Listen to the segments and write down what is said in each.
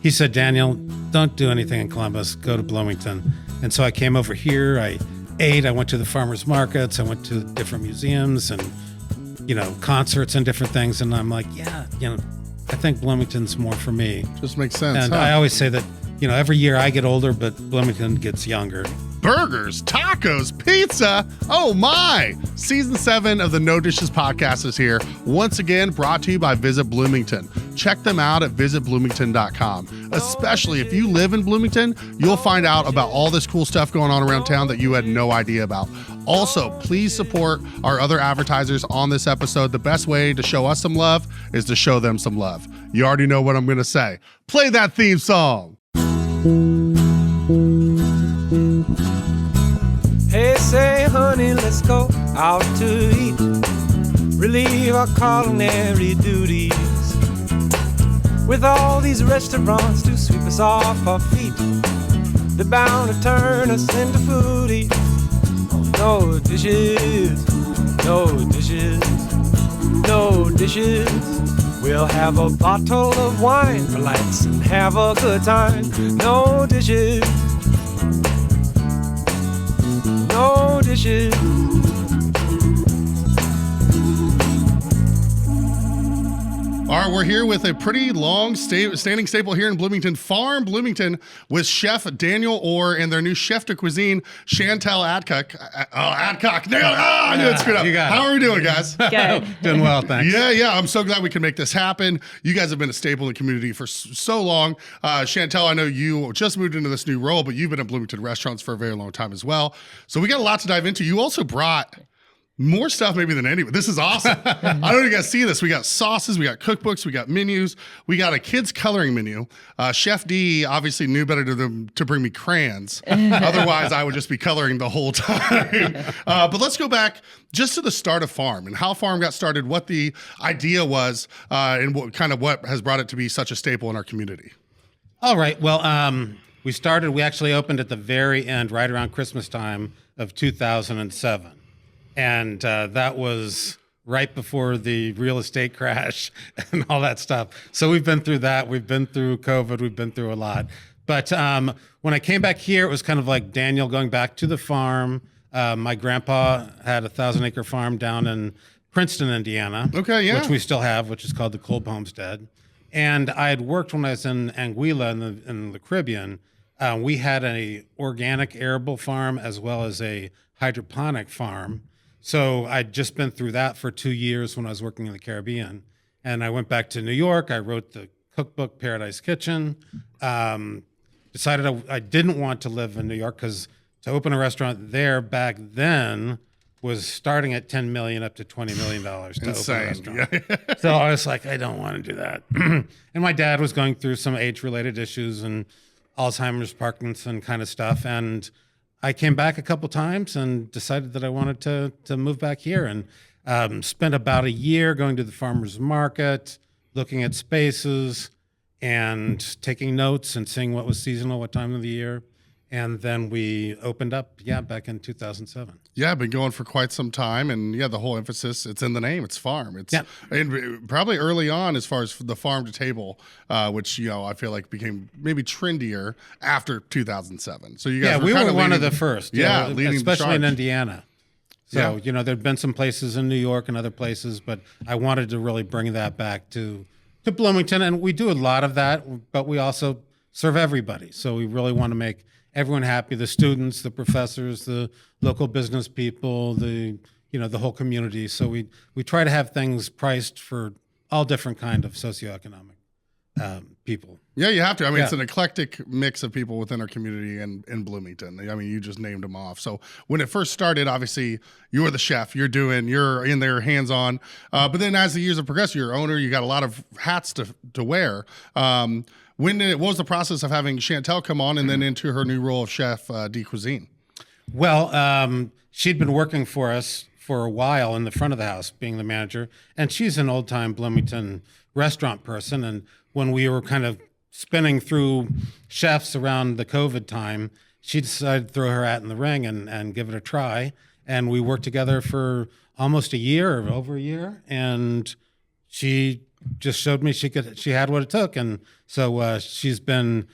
he said, Daniel, don't do anything in Columbus. Go to Bloomington. And so I came over here. I ate. I went to the farmers markets. I went to different museums and, concerts and different things. And I'm like, I think Bloomington's more for me. Just makes sense. And I always say that, every year I get older, but Bloomington gets younger. Burgers, tacos, pizza. Oh my! Season 7 of the No Dishes podcast is here. Once again, brought to you by Visit Bloomington. Check them out at visitbloomington.com. Especially if you live in Bloomington, you'll find out about all this cool stuff going on around town that you had no idea about. Also, please support our other advertisers on this episode. The best way to show us some love is to show them some love. You already know what I'm going to say. Play that theme song. Hey, say, honey, let's go out to eat. Relieve our culinary duties. With all these restaurants to sweep us off our feet, they're bound to turn us into foodies. No dishes, no dishes, no dishes. We'll have a bottle of wine for lights and have a good time. No dishes, no dishes. All right, we're here with a pretty long standing staple here in Bloomington, Farm Bloomington, with Chef Daniel Orr and their new Chef De Cuisine, Chantel Adcock. Adcock. I knew it screwed up. How are we doing, guys? Good. Doing well, thanks. Yeah. I'm so glad we can make this happen. You guys have been a staple in the community for so long. Chantel, I know you just moved into this new role, but you've been at Bloomington restaurants for a very long time as well. So we got a lot to dive into. You also brought more stuff maybe than anyone. This is awesome. I don't know if you guys see this. We got sauces, we got cookbooks, we got menus, we got a kids coloring menu. Chef D obviously knew better to bring me crayons. Otherwise, I would just be coloring the whole time. But let's go back just to the start of Farm and how Farm got started, what the idea was, and what has brought it to be such a staple in our community. All right. Well, we actually opened at the very end, right around Christmas time of 2007. And that was right before the real estate crash and all that stuff. So we've been through that. We've been through COVID. We've been through a lot. But when I came back here, it was kind of like Daniel going back to the farm. My grandpa had a 1,000-acre farm down in Princeton, Indiana. Okay, yeah. Which we still have, which is called the Kolb Homestead. And I had worked when I was in Anguilla in the Caribbean. We had an organic arable farm as well as a hydroponic farm. So I'd just been through that for 2 years when I was working in the Caribbean. And I went back to New York. I wrote the cookbook, Paradise Kitchen. Decided I didn't want to live in New York because to open a restaurant there back then was starting at $10 million up to $20 million to open a restaurant. Yeah. So I was like, I don't want to do that. And my dad was going through some age-related issues and Alzheimer's, Parkinson kind of stuff. And I came back a couple times and decided that I wanted to move back here and spent about a year going to the farmer's market, looking at spaces and taking notes and seeing what was seasonal, what time of the year. And then we opened up, back in 2007. Yeah, I've been going for quite some time. And the whole emphasis, it's in the name, it's farm. It's and probably early on as far as the farm to table, which, I feel like became maybe trendier after 2007. So you guys we were one of the first. Leading especially in Indiana. So, there'd been some places in New York and other places, but I wanted to really bring that back to Bloomington. And we do a lot of that, but we also serve everybody. So we really want to make everyone happy, the students, the professors, the local business people, the whole community. So we try to have things priced for all different kind of socioeconomic people. Yeah, you have to. I mean, it's an eclectic mix of people within our community in Bloomington. I mean, you just named them off. So when it first started, obviously, you were the chef. You're in there hands-on. But then as the years have progressed, you're owner. You got a lot of hats to wear. What was the process of having Chantel come on and then into her new role of Chef De Cuisine? Well, she'd been working for us for a while in the front of the house, being the manager, and she's an old-time Bloomington restaurant person. And when we were kind of spinning through chefs around the COVID time, she decided to throw her hat in the ring and give it a try. And we worked together for almost a year or over a year, and she just showed me she had what it took. And so she's been,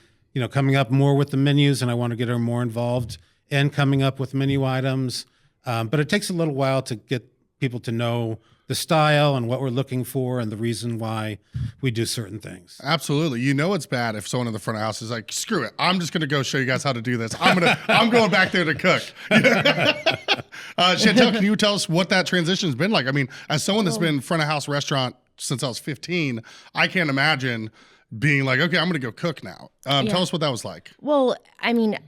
coming up more with the menus, and I want to get her more involved in coming up with menu items. But it takes a little while to get people to know the style and what we're looking for and the reason why we do certain things. Absolutely. It's bad if someone in the front of house is like, screw it, I'm just going to go show you guys how to do this. I'm going back there to cook. Chantel, can you tell us what that transition has been like? I mean, as someone that's been front of house restaurant since I was 15, I can't imagine being like, okay, I'm going to go cook now. Tell us what that was like. Well, I mean,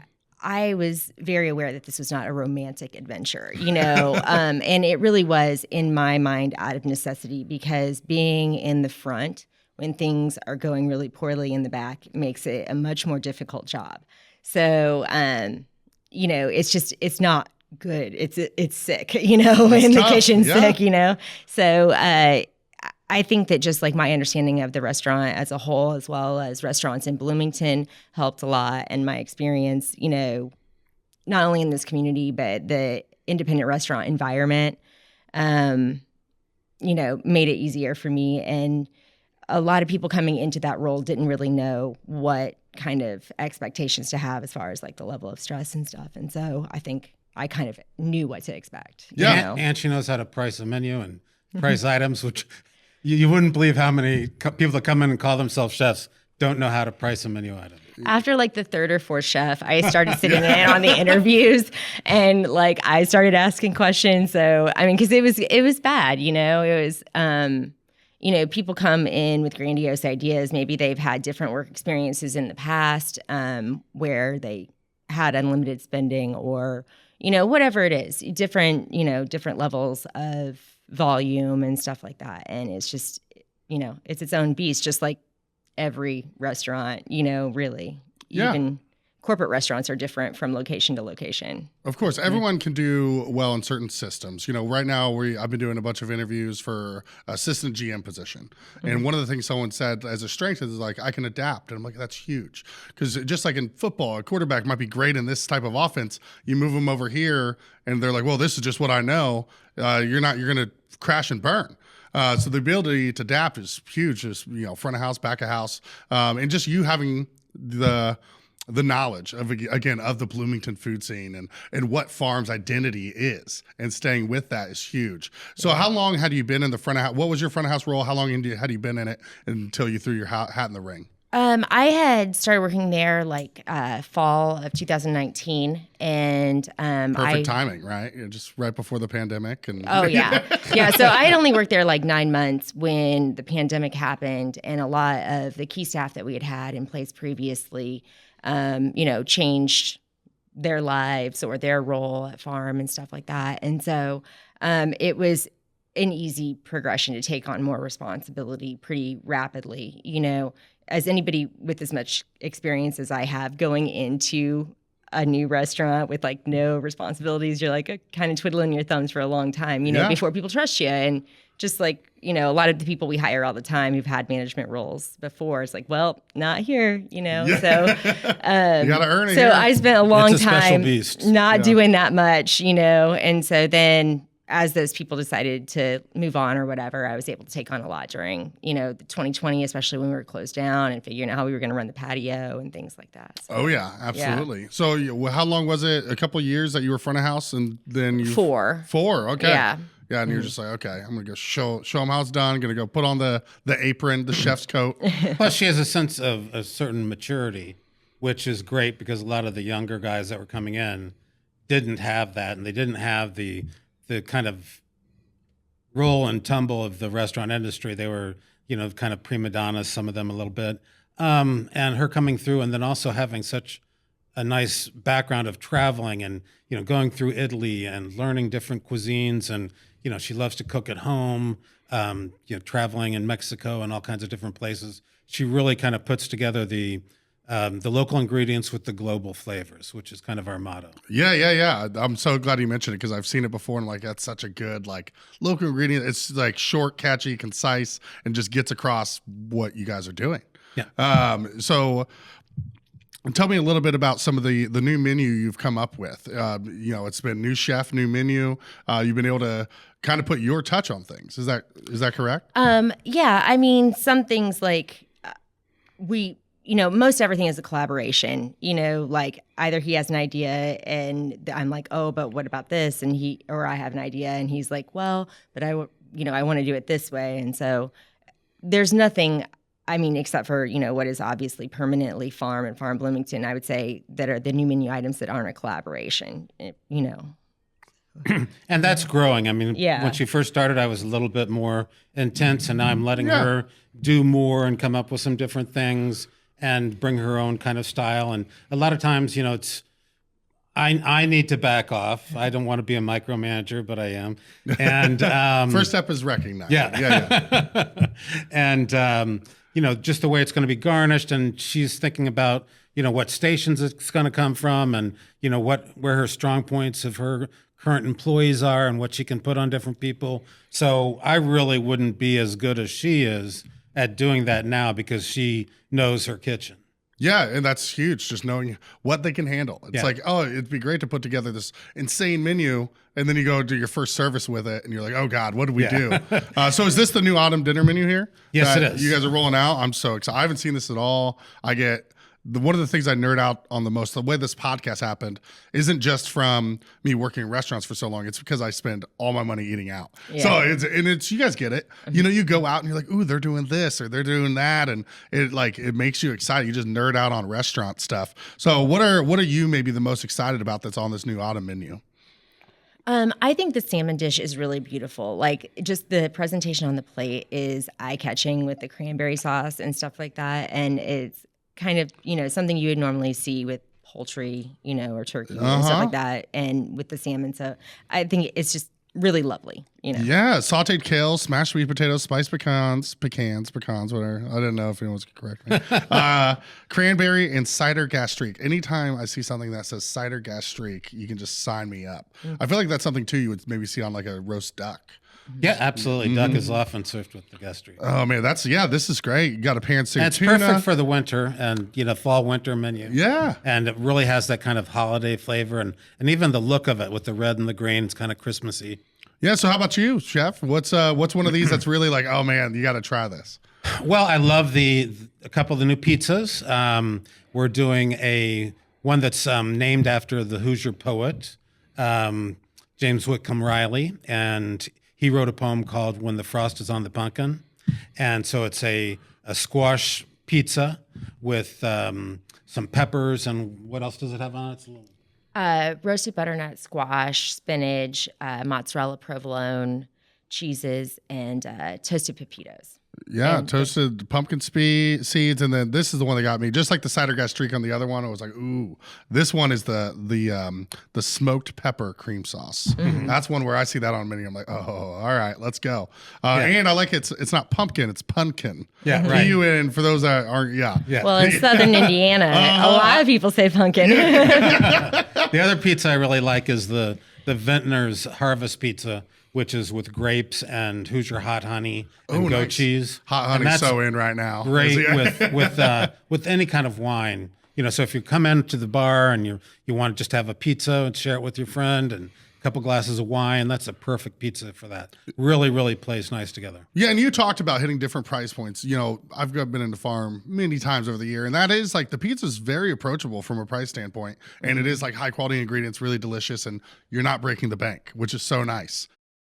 I was very aware that this was not a romantic adventure, and it really was, in my mind, out of necessity, because being in the front when things are going really poorly in the back makes it a much more difficult job. So, it's not good. It's sick, when the kitchen's sick, So, I think that just like my understanding of the restaurant as a whole, as well as restaurants in Bloomington, helped a lot. And my experience, not only in this community, but the independent restaurant environment, made it easier for me. And a lot of people coming into that role didn't really know what kind of expectations to have as far as like the level of stress and stuff. And so I think I kind of knew what to expect. Yeah. And she knows how to price a menu and price items, which you wouldn't believe how many people that come in and call themselves chefs don't know how to price a menu item. After like the third or fourth chef, I started sitting in on the interviews, and like I started asking questions. So, I mean, because it was bad, it was, people come in with grandiose ideas. Maybe they've had different work experiences in the past where they had unlimited spending, or, whatever it is, different levels of volume and stuff like that. And it's just, it's its own beast, just like every restaurant, really. Yeah. Even corporate restaurants are different from location to location. Of course, everyone can do well in certain systems. Right now I've been doing a bunch of interviews for assistant GM position. And one of the things someone said as a strength is like, I can adapt. And I'm like, that's huge. Because just like in football, a quarterback might be great in this type of offense. You move them over here and they're like, well, this is just what I know. You're going to crash and burn. So the ability to adapt is huge. Just, front of house, back of house. And just you having the knowledge of the Bloomington food scene and what Farm's identity is, and staying with that is huge. So how long had you been in the front of house? What was your front of house role? How long had you been in it until you threw your hat in the ring? I had started working there like fall of 2019, and perfect timing, right? Just right before the pandemic. Oh yeah, yeah. So I had only worked there like 9 months when the pandemic happened, and a lot of the key staff that we had in place previously, changed their lives or their role at Farm and stuff like that, and so it was an easy progression to take on more responsibility pretty rapidly, as anybody with as much experience as I have going into a new restaurant with like no responsibilities, you're like kind of twiddling your thumbs for a long time, before people trust you. And just like, a lot of the people we hire all the time who've had management roles before, it's like, well, not here, So you gotta earn it. So here. I spent a long time beast. not doing that much, and so then as those people decided to move on or whatever, I was able to take on a lot during, the 2020, especially when we were closed down and figuring out how we were going to run the patio and things like that. So, oh yeah, absolutely. Yeah. So how long was it? A couple of years that you were front of house, and then you 4. Okay. Yeah. Yeah, and you're just like, okay, I'm gonna go show them how it's done. I'm gonna go put on the apron, the chef's coat. Plus, she has a sense of a certain maturity, which is great because a lot of the younger guys that were coming in didn't have that, and they didn't have the kind of roll and tumble of the restaurant industry. They were, kind of prima donnas, some of them a little bit. And her coming through, and then also having such a nice background of traveling and, going through Italy and learning different cuisines. And, she loves to cook at home, traveling in Mexico and all kinds of different places. She really kind of puts together the local ingredients with the global flavors, which is kind of our motto. Yeah. I'm so glad you mentioned it because I've seen it before, and like that's such a good like local ingredient. It's like short, catchy, concise, and just gets across what you guys are doing. Yeah. So And tell me a little bit about some of the new menu you've come up with. It's been new chef, new menu. You've been able to kind of put your touch on things. Is that correct? Yeah, I mean, some things like most everything is a collaboration. Like either he has an idea and I'm like, oh, but what about this? And I have an idea and he's like, well, but I want to do it this way. And so there's nothing, I mean, except for, what is obviously permanently Farm and FARMbloomington, I would say that are the new menu items that aren't a collaboration, And that's growing. I mean, Yeah. when she first started, I was a little bit more intense, and now I'm letting her do more and come up with some different things and bring her own kind of style. And a lot of times, I need to back off. I don't want to be a micromanager, but I am. And First step is recognize. Yeah. And just the way it's going to be garnished, and she's thinking about what stations it's going to come from, and where her strong points of her current employees are, and what she can put on different people. So I really wouldn't be as good as she is at doing that now, because she knows her kitchen. Yeah, and that's huge, just knowing what they can handle. It's like, oh, it'd be great to put together this insane menu, and then you go do your first service with it, and you're like, oh, God, what do we do? So is this the new autumn dinner menu here? Yes, it is. You guys are rolling out? I'm so excited. I haven't seen this at all. One of the things I nerd out on the most, the way this podcast happened, isn't just from me working in restaurants for so long. It's because I spend all my money eating out. Yeah. So it's you guys get it. You go out and you're like, ooh, they're doing this or they're doing that, and it makes you excited. You just nerd out on restaurant stuff. So what are you maybe the most excited about that's on this new autumn menu? I think the salmon dish is really beautiful. Like, just the presentation on the plate is eye-catching with the cranberry sauce and stuff like that, and it's kind of, something you would normally see with poultry, or turkey and stuff like that, and with the salmon. So I think it's just really lovely, Yeah, sauteed kale, smashed sweet potatoes, spiced pecans, whatever. I didn't know if anyone was going to correct me. Cranberry and cider gastrique. Anytime I see something that says cider gastrique, you can just sign me up. I feel like that's something, too, you would maybe see on like a roast duck. Yeah, absolutely. Duck is often served with the gastrique. Oh man, this is great. You got a pan-seared And it's tuna. perfect for the winter and fall winter menu. Yeah, and it really has that kind of holiday flavor, and even the look of it with the red and the green. It's kind of Christmassy. Yeah. So how about you, Chef? What's one of these that's really like, oh man, you got to try this? Well, I love a couple of the new pizzas. We're doing one that's named after the Hoosier poet, James Whitcomb Riley, and he wrote a poem called "When the Frost is on the Pumpkin," and so it's a squash pizza with some peppers, and what else does it have on it? It's a little... roasted butternut squash, spinach, mozzarella provolone, cheeses, and toasted pepitos. Yeah, toasted pumpkin seeds, and then this is the one that got me. Just like the cider gastrique on the other one, I was like, ooh, this one is the smoked pepper cream sauce. That's one where I see that on menu. I'm like, oh, all right, let's go. And I like it's not pumpkin, it's punkin. Yeah, right. P-U-N for those that aren't. Yeah. Well, in Southern Indiana, a lot of people say pumpkin. The other pizza I really like is the Vintner's Harvest Pizza, which is with grapes and Hoosier hot honey and goat cheese. Hot honey's so in right now. Great with any kind of wine. So if you come into the bar and you want to just have a pizza and share it with your friend and a couple glasses of wine, that's a perfect pizza for that. Really, really plays nice together. Yeah, and you talked about hitting different price points. I've been into farm many times over the year, and that is like the pizza is very approachable from a price standpoint, and it is like high quality ingredients, really delicious, and you're not breaking the bank, which is so nice.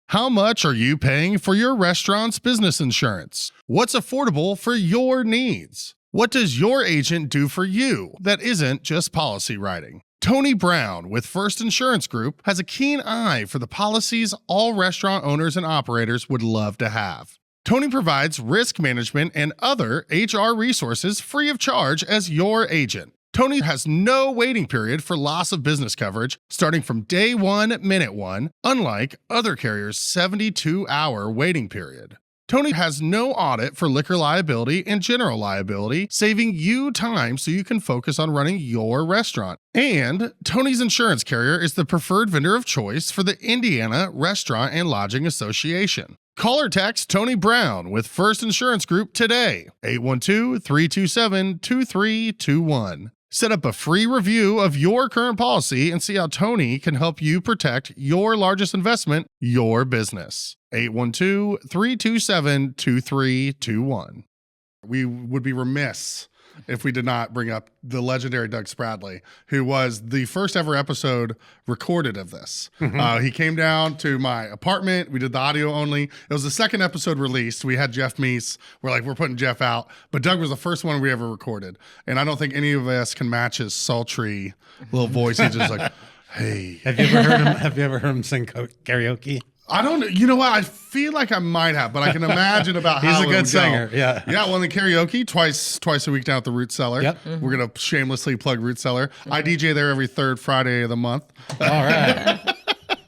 How much are you paying for your restaurant's business insurance? What's affordable for your needs? What does your agent do for you that isn't just policy writing? Tony Brown with First Insurance Group has a keen eye for the policies all restaurant owners and operators would love to have. Tony provides risk management and other HR resources free of charge as your agent. Tony has no waiting period for loss of business coverage starting from day one, minute one, unlike other carriers' 72-hour waiting period. Tony has no audit for liquor liability and general liability, saving you time so you can focus on running your restaurant. And Tony's insurance carrier is the preferred vendor of choice for the Indiana Restaurant and Lodging Association. Call or text Tony Brown with First Insurance Group today, 812-327-2321. Set up a free review of your current policy and see how Tony can help you protect your largest investment, your business. 812-327-2321. We would be remiss if we did not bring up the legendary Doug Spradley, who was the first ever episode recorded of this. He came down to my apartment. We did the audio only. It was the second episode released. We had Jeff Meese. We're putting Jeff out. But Doug was the first one we ever recorded. And I don't think any of us can match his sultry little voice. He's just like, hey. Have you ever heard him sing karaoke? I don't know. You know what? I feel like I might have, but I can imagine about how He's a it good would singer. go. Yeah. Yeah. Well, in the karaoke, twice a week down at the Root Cellar. Yep. We're going to shamelessly plug Root Cellar. I DJ there every third Friday of the month. All right.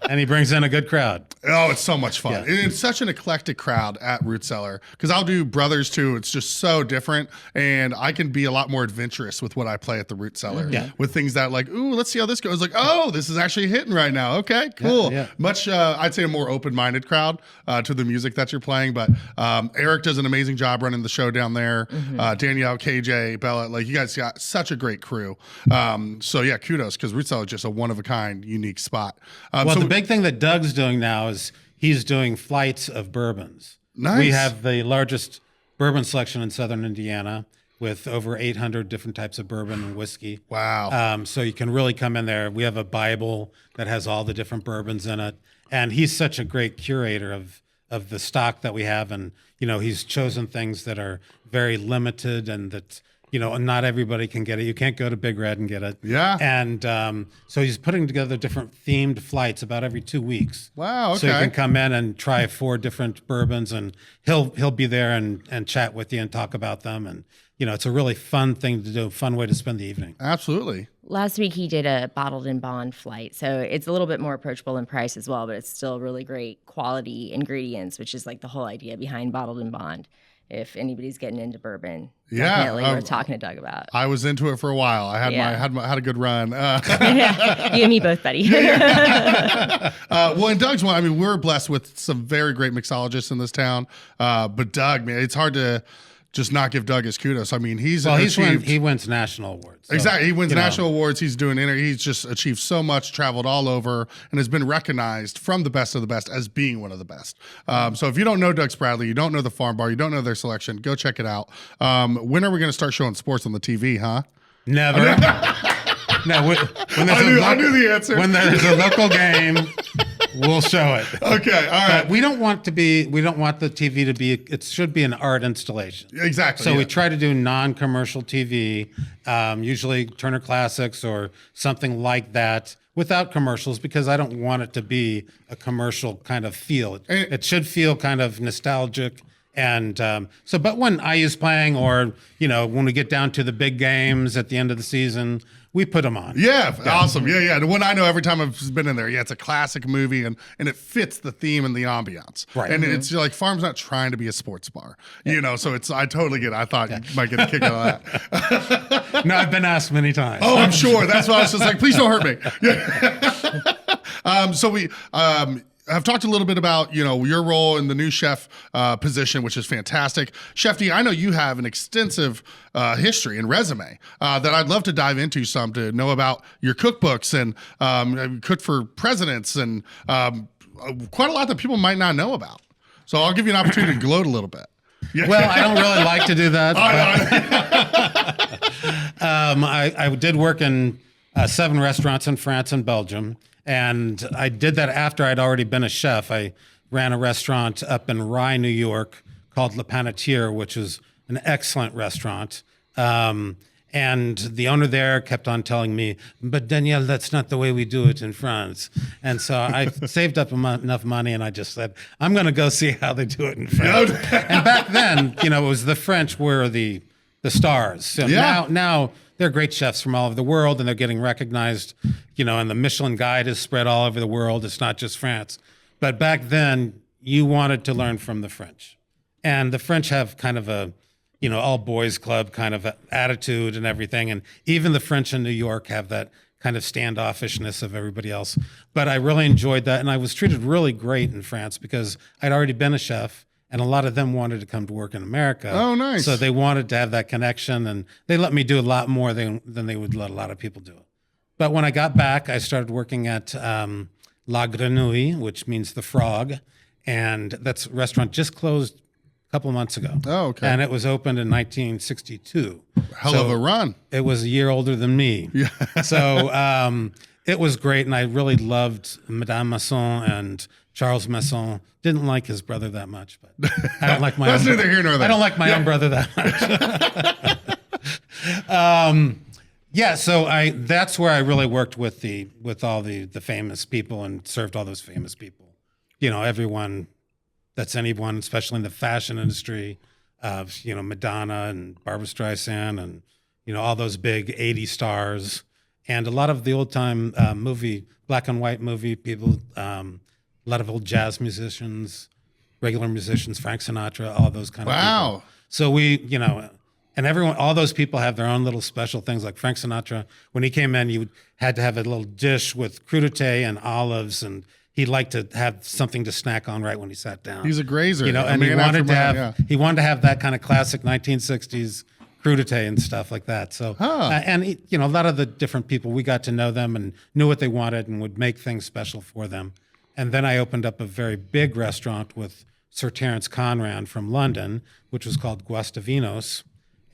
And he brings in a good crowd. Oh, it's so much fun. Yeah. And it's such an eclectic crowd at Root Cellar because I'll do brothers too. It's just so different. And I can be a lot more adventurous with what I play at the Root Cellar with things that like, ooh, let's see how this goes. Like, oh, this is actually hitting right now. Okay, cool. Yeah. Much, I'd say a more open-minded crowd to the music that you're playing. But Eric does an amazing job running the show down there. Danielle, KJ, Bella, like you guys got such a great crew. So yeah, kudos because Root Cellar is just a one-of-a-kind, unique spot. Well, the big thing that Doug's doing now is he's doing flights of bourbons. Nice. We have the largest bourbon selection in southern Indiana with over 800 different types of bourbon and whiskey. Wow. So you can really come in there. We have a Bible that has all the different bourbons in it. And he's such a great curator of the stock that we have. And, he's chosen things that are very limited and that, not everybody can get it. You can't go to Big Red and get it. Yeah. And so he's putting together different themed flights about every 2 weeks. Wow, okay. So you can come in and try 4 different bourbons, and he'll be there and chat with you and talk about them. And it's a really fun thing to do, fun way to spend the evening. Absolutely. Last week he did a bottled in bond flight, so it's a little bit more approachable in price as well, but it's still really great quality ingredients, which is like the whole idea behind bottled in bond. If anybody's getting into bourbon, definitely worth talking to Doug about. I was into it for a while. I had had a good run. You and me both, buddy. Well, in Doug's one, I mean, we're blessed with some very great mixologists in this town. But Doug, man, it's hard to just not give Doug his kudos. I mean, he wins national awards. So, exactly. He wins national awards. He's he's just achieved so much, traveled all over, and has been recognized from the best of the best as being one of the best. So if you don't know Doug Spradley, you don't know the Farm Bar, you don't know their selection, go check it out. When are we going to start showing sports on the TV, huh? Never. No, I knew the answer. When there's a local game, we'll show it. Okay, all right. But we don't want the TV to be, it should be an art installation. Exactly. So we try to do non-commercial TV, usually Turner Classics or something like that, without commercials, because I don't want it to be a commercial kind of feel. It should feel kind of nostalgic. And but when IU's playing, or when we get down to the big games at the end of the season, we put them on. Yeah, awesome. Yeah. The one I know every time I've been in there, it's a classic movie, and it fits the theme and the ambiance. Right. And it's like Farm's not trying to be a sports bar, so I totally get it. I thought you might get a kick out of that. No, I've been asked many times. Oh, I'm sure. That's why I was just like, please don't hurt me. Yeah. So we I've talked a little bit about, your role in the new chef position, which is fantastic. Chef D, I know you have an extensive history and resume that I'd love to dive into some to know about your cookbooks and cooked for presidents and quite a lot that people might not know about. So I'll give you an opportunity to gloat a little bit. Yeah. Well, I don't really like to do that. I did work in 7 restaurants in France and Belgium. And I did that after I'd already been a chef. I ran a restaurant up in Rye, New York called Le Panetier, which is an excellent restaurant. And the owner there kept on telling me, but Danielle, that's not the way we do it in France. And so I saved up enough money and I just said, I'm going to go see how they do it in France. And back then, it was the French were the stars. So now they're great chefs from all over the world, and they're getting recognized, and the Michelin Guide is spread all over the world. It's not just France. But back then, you wanted to learn from the French. And the French have kind of a, all boys club kind of attitude and everything. And even the French in New York have that kind of standoffishness of everybody else. But I really enjoyed that. And I was treated really great in France because I'd already been a chef and a lot of them wanted to come to work in America. Oh, nice. So they wanted to have that connection, and they let me do a lot more than they would let a lot of people do it. But when I got back, I started working at La Grenouille, which means the frog, and that's a restaurant just closed a couple of months ago. Oh, okay. And it was opened in 1962. Hell of a run. It was a year older than me. Yeah. So it was great, and I really loved Madame Masson and Charles Masson. Didn't like his brother that much, but I don't like my That's own neither here nor there. I don't like my own brother that much. Yeah, so that's where I really worked with all the famous people and served all those famous people. You know, everyone that's anyone, especially in the fashion industry, you know, Madonna and Barbra Streisand and, you know, all those big 80 stars and a lot of the old time movie, black and white movie people, a lot of old jazz musicians, regular musicians, Frank Sinatra, all those kind of people. Wow. So we, you know, and everyone, all those people have their own little special things. Like Frank Sinatra, when he came in, you had to have a little dish with crudité and olives, and he liked to have something to snack on right when he sat down. He's a grazer. You know, I and mean, he wanted to have yeah. he wanted to have that kind of classic 1960s crudité and stuff like that. So, and you know, a lot of the different people, we got to know them and knew what they wanted and would make things special for them. And then I opened up a very big restaurant with Sir Terence Conran from London, which was called Guastavinos.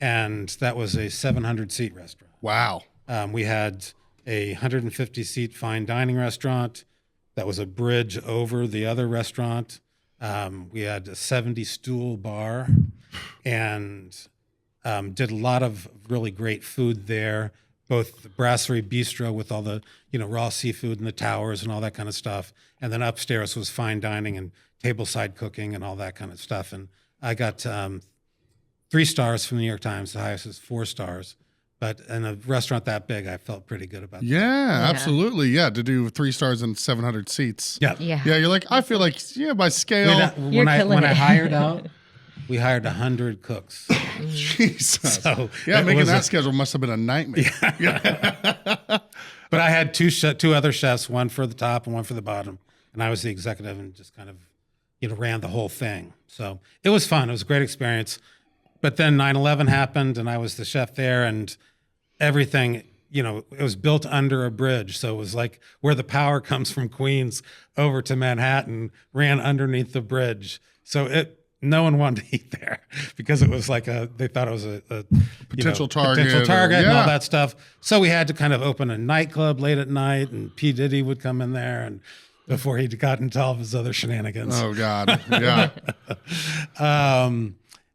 And that was a 700-seat restaurant. Wow. We had a 150-seat fine dining restaurant that was a bridge over the other restaurant. We had a 70-stool bar and did a lot of really great food there, both the Brasserie Bistro with all the, you know, raw seafood and the towers and all that kind of stuff. And then upstairs was fine dining and tableside cooking and all that kind of stuff. And I got 3 stars from the New York Times. The highest is 4 stars. But in a restaurant that big, I felt pretty good about that. Yeah, absolutely. Yeah, to do 3 stars and 700 seats. Yeah. Yeah. Yeah, you're like, I feel like, yeah, by scale. You're killing When I it. hired out, we hired 100 cooks. Jesus. So Yeah, it making was that schedule must have been a nightmare. But I had two other chefs, one for the top and one for the bottom, and I was the executive and just kind of, you know, ran the whole thing. So it was fun. It was a great experience. But then 9/11 happened, and I was the chef there, and everything, you know, it was built under a bridge. So it was like where the power comes from Queens over to Manhattan ran underneath the bridge. So no one wanted to eat there because it was like they thought it was a Potential target or- and yeah. all that stuff. So we had to kind of open a nightclub late at night, and P. Diddy would come in there and before he'd gotten into all of his other shenanigans. Oh, God. Yeah.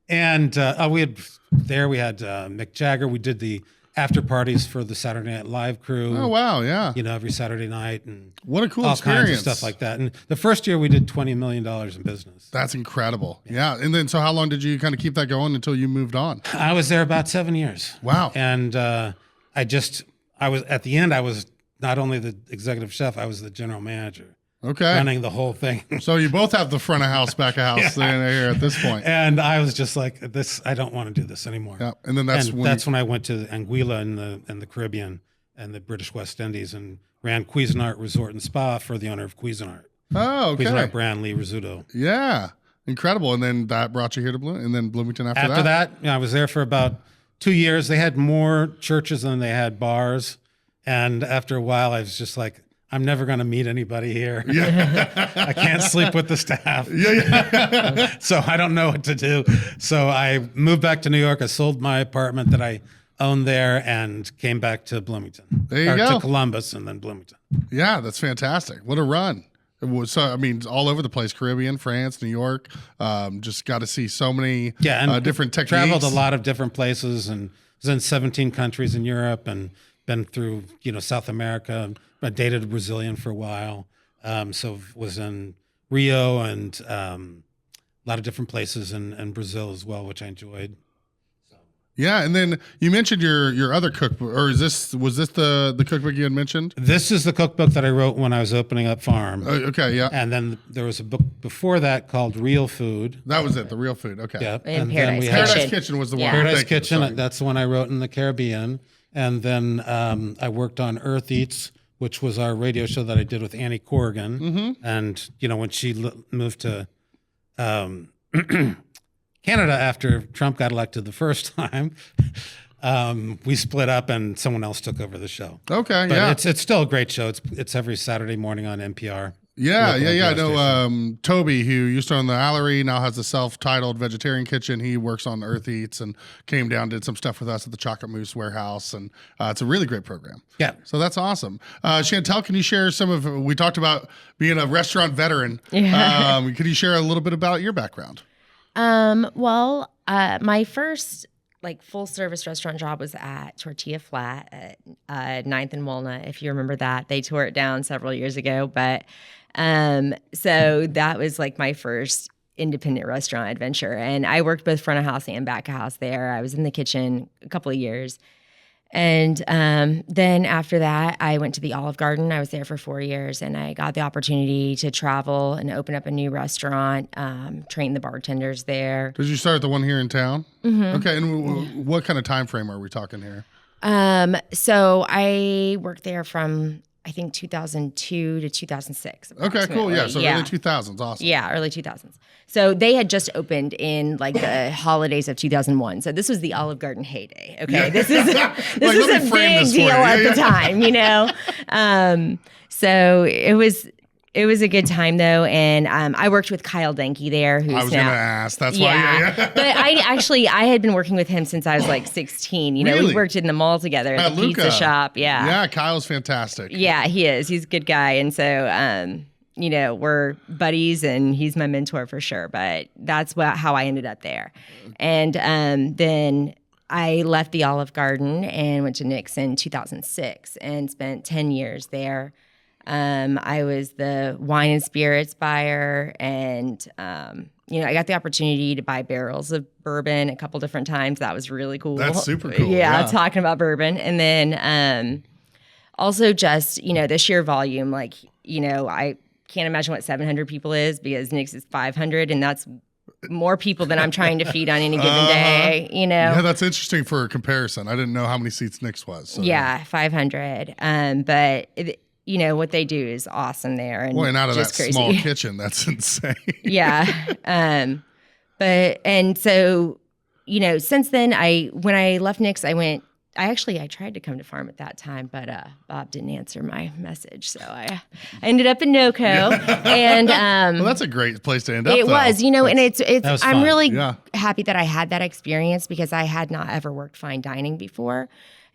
We had Mick Jagger. We did the after parties for the Saturday Night Live crew. Oh, wow. Yeah. You know, every Saturday night and What a cool all experience. kinds of stuff like that. And the first year we did $20 million in business. That's incredible. Yeah. And then, so how long did you kind of keep that going until you moved on? I was there about 7 years. Wow. And I was at the end, I was not only the executive chef, I was the general manager. Okay. Running the whole thing. So you both have the front of house, back of house here at this point. And I was just like, I don't want to do this anymore. Yeah. And then that's when I went to Anguilla in the Caribbean and the British West Indies and ran Cuisinart Resort and Spa for the owner of Cuisinart. Oh, okay. Cuisinart brand, Lee Rizzuto. Yeah. Incredible. And then that brought you here to Bloomington after that? After that, I was there for about 2 years. They had more churches than they had bars. And after a while, I was just like, I'm never going to meet anybody here. Yeah. I can't sleep with the staff. Yeah. So I don't know what to do. So I moved back to New York. I sold my apartment that I owned there and came back to Bloomington. There you go. To Columbus and then Bloomington. Yeah, that's fantastic. What a run. It was, so, I mean, all over the place, Caribbean, France, New York. Just got to see so many different techniques. Traveled a lot of different places and was in 17 countries in Europe and been through, South America. I dated a Brazilian for a while. So was in Rio and a lot of different places in Brazil as well, which I enjoyed. Yeah, and then you mentioned your other cookbook, or was this the cookbook you had mentioned? This is the cookbook that I wrote when I was opening up Farm. Okay, yeah. And then there was a book before that called Real Food. That was it, the Real Food. Okay. Yeah. And then we Paradise had Paradise Kitchen was the one. Paradise Thank you. Kitchen. Sorry. That's the one I wrote in the Caribbean. And then I worked on Earth Eats, which was our radio show that I did with Annie Corrigan. Mm-hmm. And when she moved to Canada, after Trump got elected the first time, we split up and someone else took over the show. Okay, But yeah. it's still a great show. It's every Saturday morning on NPR. Yeah. Local I radio know station. Toby, who used to own the Allery, now has a self-titled vegetarian kitchen. He works on Earth Eats and came down, did some stuff with us at the Chocolate Mousse Warehouse. And it's a really great program. Yeah. So that's awesome. Chantel, can you share we talked about being a restaurant veteran. Yeah. Can you share a little bit about your background? Well, my first full service restaurant job was at Tortilla Flat at 9th and Walnut. If you remember that, they tore it down several years ago. But so that was my first independent restaurant adventure. And I worked both front of house and back of house there. I was in the kitchen a couple of years. And then after that, I went to the Olive Garden. I was there for 4 years, and I got the opportunity to travel and open up a new restaurant, train the bartenders there. Did you start at the one here in town? Mm-hmm. Okay, and what kind of time frame are we talking here? So I worked there from, I think, 2002 to 2006. Okay, cool. Yeah, so yeah. early 2000s. Awesome. Yeah, early 2000s. So they had just opened in the holidays of 2001. So this was the Olive Garden heyday. Okay, Yeah. this is Let a me frame big this for deal you. at Yeah, the time, So it was a good time though, and I worked with Kyle Denke there, who's I was now. going to ask. That's Yeah, why. but I had been working with him since I was 16. Really? We worked in the mall together at the Luger. pizza shop. Yeah, Yeah, Kyle's fantastic. yeah, he is. He's a good guy, and so we're buddies, and he's my mentor for sure. But that's how I ended up there, and then I left the Olive Garden and went to Nick's in 2006 and spent 10 years there. I was the wine and spirits buyer, and I got the opportunity to buy barrels of bourbon a couple different times. That was really cool. That's super cool. Yeah, Yeah. talking about bourbon, and then also just the sheer volume. I can't imagine what 700 people is, because Nick's is 500, and that's more people than I'm trying to feed on any given day. Yeah, that's interesting for a comparison. I didn't know how many seats Nick's was. So. Yeah, 500. But what they do is awesome there, and Boy, and out of that just crazy. small kitchen, that's insane. Yeah. So since then, when I left Nick's, I tried to come to Farm at that time, but Bob didn't answer my message, so I ended up in NoCo. And Well, that's a great place to end up. it though. was, and was I'm fun. really Yeah. happy that I had that experience, because I had not ever worked fine dining before.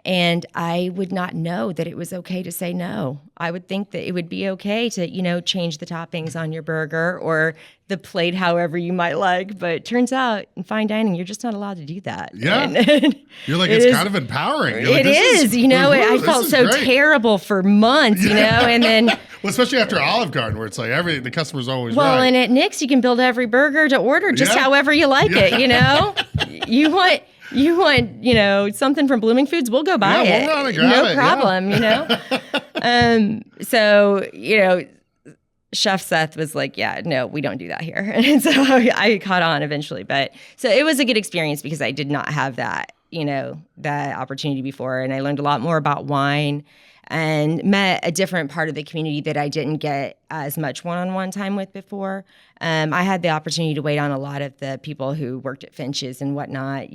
And I would not know that it was okay to say no. I would think that it would be okay to, change the toppings on your burger or the plate however you might like. But it turns out in fine dining, you're just not allowed to do that. Yeah. And You're like, it it's is- kind of empowering. You're like, it this is, I this felt is so great. terrible for months, and then, Well, especially after Olive Garden, where it's like the customer's always well, right. and at Nick's, you can build every burger to order just Yeah. however you like it, You want, something from Blooming Foods, we'll go buy Yeah, it. we'll run and grab no it, problem, So, Chef Seth was like, yeah, no, we don't do that here. And so I caught on eventually. But so it was a good experience, because I did not have that, that opportunity before. And I learned a lot more about wine and met a different part of the community that I didn't get as much one-on-one time with before. I had the opportunity to wait on a lot of the people who worked at Finch's and whatnot,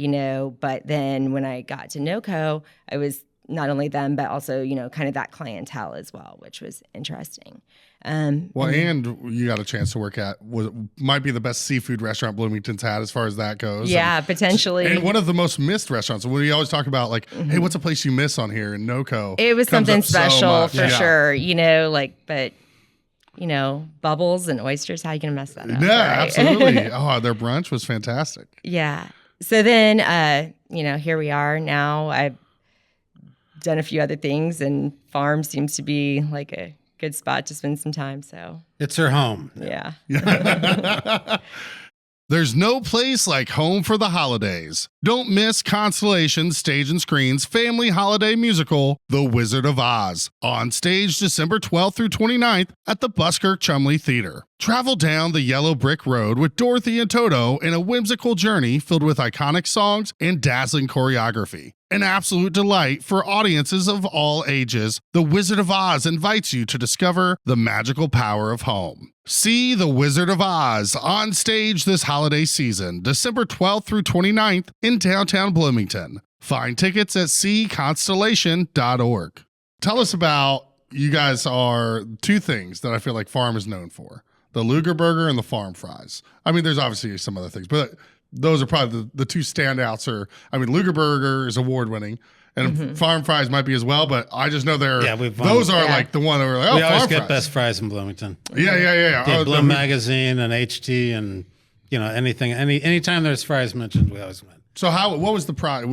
but then when I got to NoCo, I was not only them, but also, kind of that clientele as well, which was interesting. And you got a chance to work at what might be the best seafood restaurant Bloomington's had as far as that goes. Yeah, potentially. And one of the most missed restaurants. When we always talk about hey, what's a place you miss on here in NoCo? It was comes something up so special much. for Yeah. sure, but bubbles and oysters, how you gonna mess that up? Yeah, right? absolutely. Oh, their brunch was fantastic. Yeah. So then, here we are now. I've done a few other things, and Farm seems to be like a good spot to spend some time. So It's her home. yeah. There's no place like home for the holidays. Don't miss Constellation Stage and Screen's family holiday musical, The Wizard of Oz, on stage December 12th through 29th at the Buskirk Chumley Theater. Travel down the yellow brick road with Dorothy and Toto in a whimsical journey filled with iconic songs and dazzling choreography. An absolute delight for audiences of all ages, The Wizard of Oz invites you to discover the magical power of home. See The Wizard of Oz on stage this holiday season, December 12th through 29th in downtown Bloomington. Find tickets at seeconstellation.org. Tell us about, you guys are two things that I feel like Farm is known for. The Luger burger and the FARMfries. I mean, there's obviously some other things, but those are probably the two standouts. Luger burger is award winning, and FARMfries might be as well. But I just know those are like the one that we're like, we always FARMfries. get best fries in Bloomington. Yeah. Bloom Magazine and HT and anytime there's fries mentioned, we always win. So what was the prize?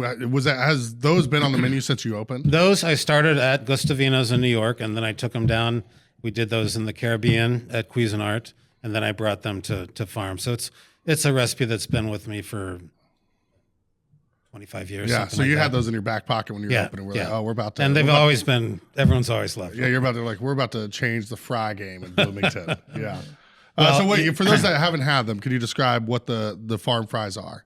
Has those been on the menu since you opened? Those I started at Gustavino's in New York, and then I took them down. We did those in the Caribbean at Cuisinart, and then I brought them to Farm. So it's a recipe that's been with me for 25 years. Yeah, so you had those in your back pocket when you were opening. We're like, oh, we're about to. And they've everyone's always loved them. Yeah, we're about to change the fry game in Bloomington. Yeah. Well, so wait, for those that haven't had them, could you describe what the FARMfries are?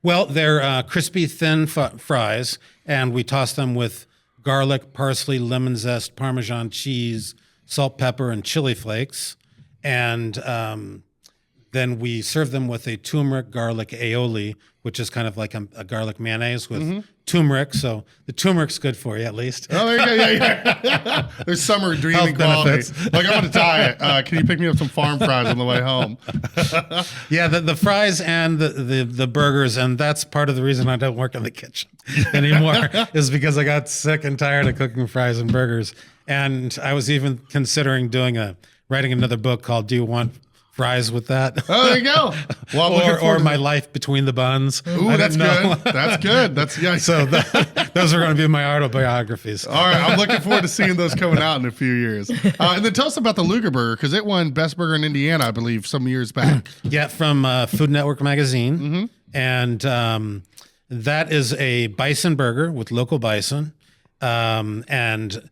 Well, they're crispy, thin fries, and we toss them with garlic, parsley, lemon zest, Parmesan cheese, salt, pepper, and chili flakes. And then we serve them with a turmeric garlic aioli, which is kind of like a garlic mayonnaise with turmeric. So the turmeric's good for you, at least. Oh, there you go. Yeah. There's summer dreaming quality. Like, I'm on a diet. Can you pick me up some FARMfries on the way home? Yeah, the fries and the burgers, and that's part of the reason I don't work in the kitchen anymore, is because I got sick and tired of cooking fries and burgers. And I was even considering writing another book called Do You Want Fries with That? Oh, there you go. Well, or My Life Between the Buns. Ooh, that's good. That's good. So those are going to be my autobiographies. All right, I'm looking forward to seeing those coming out in a few years. And then tell us about the Luger burger, because it won Best Burger in Indiana, I believe, some years back. Yeah, from Food Network magazine. And that is a bison burger with local bison. And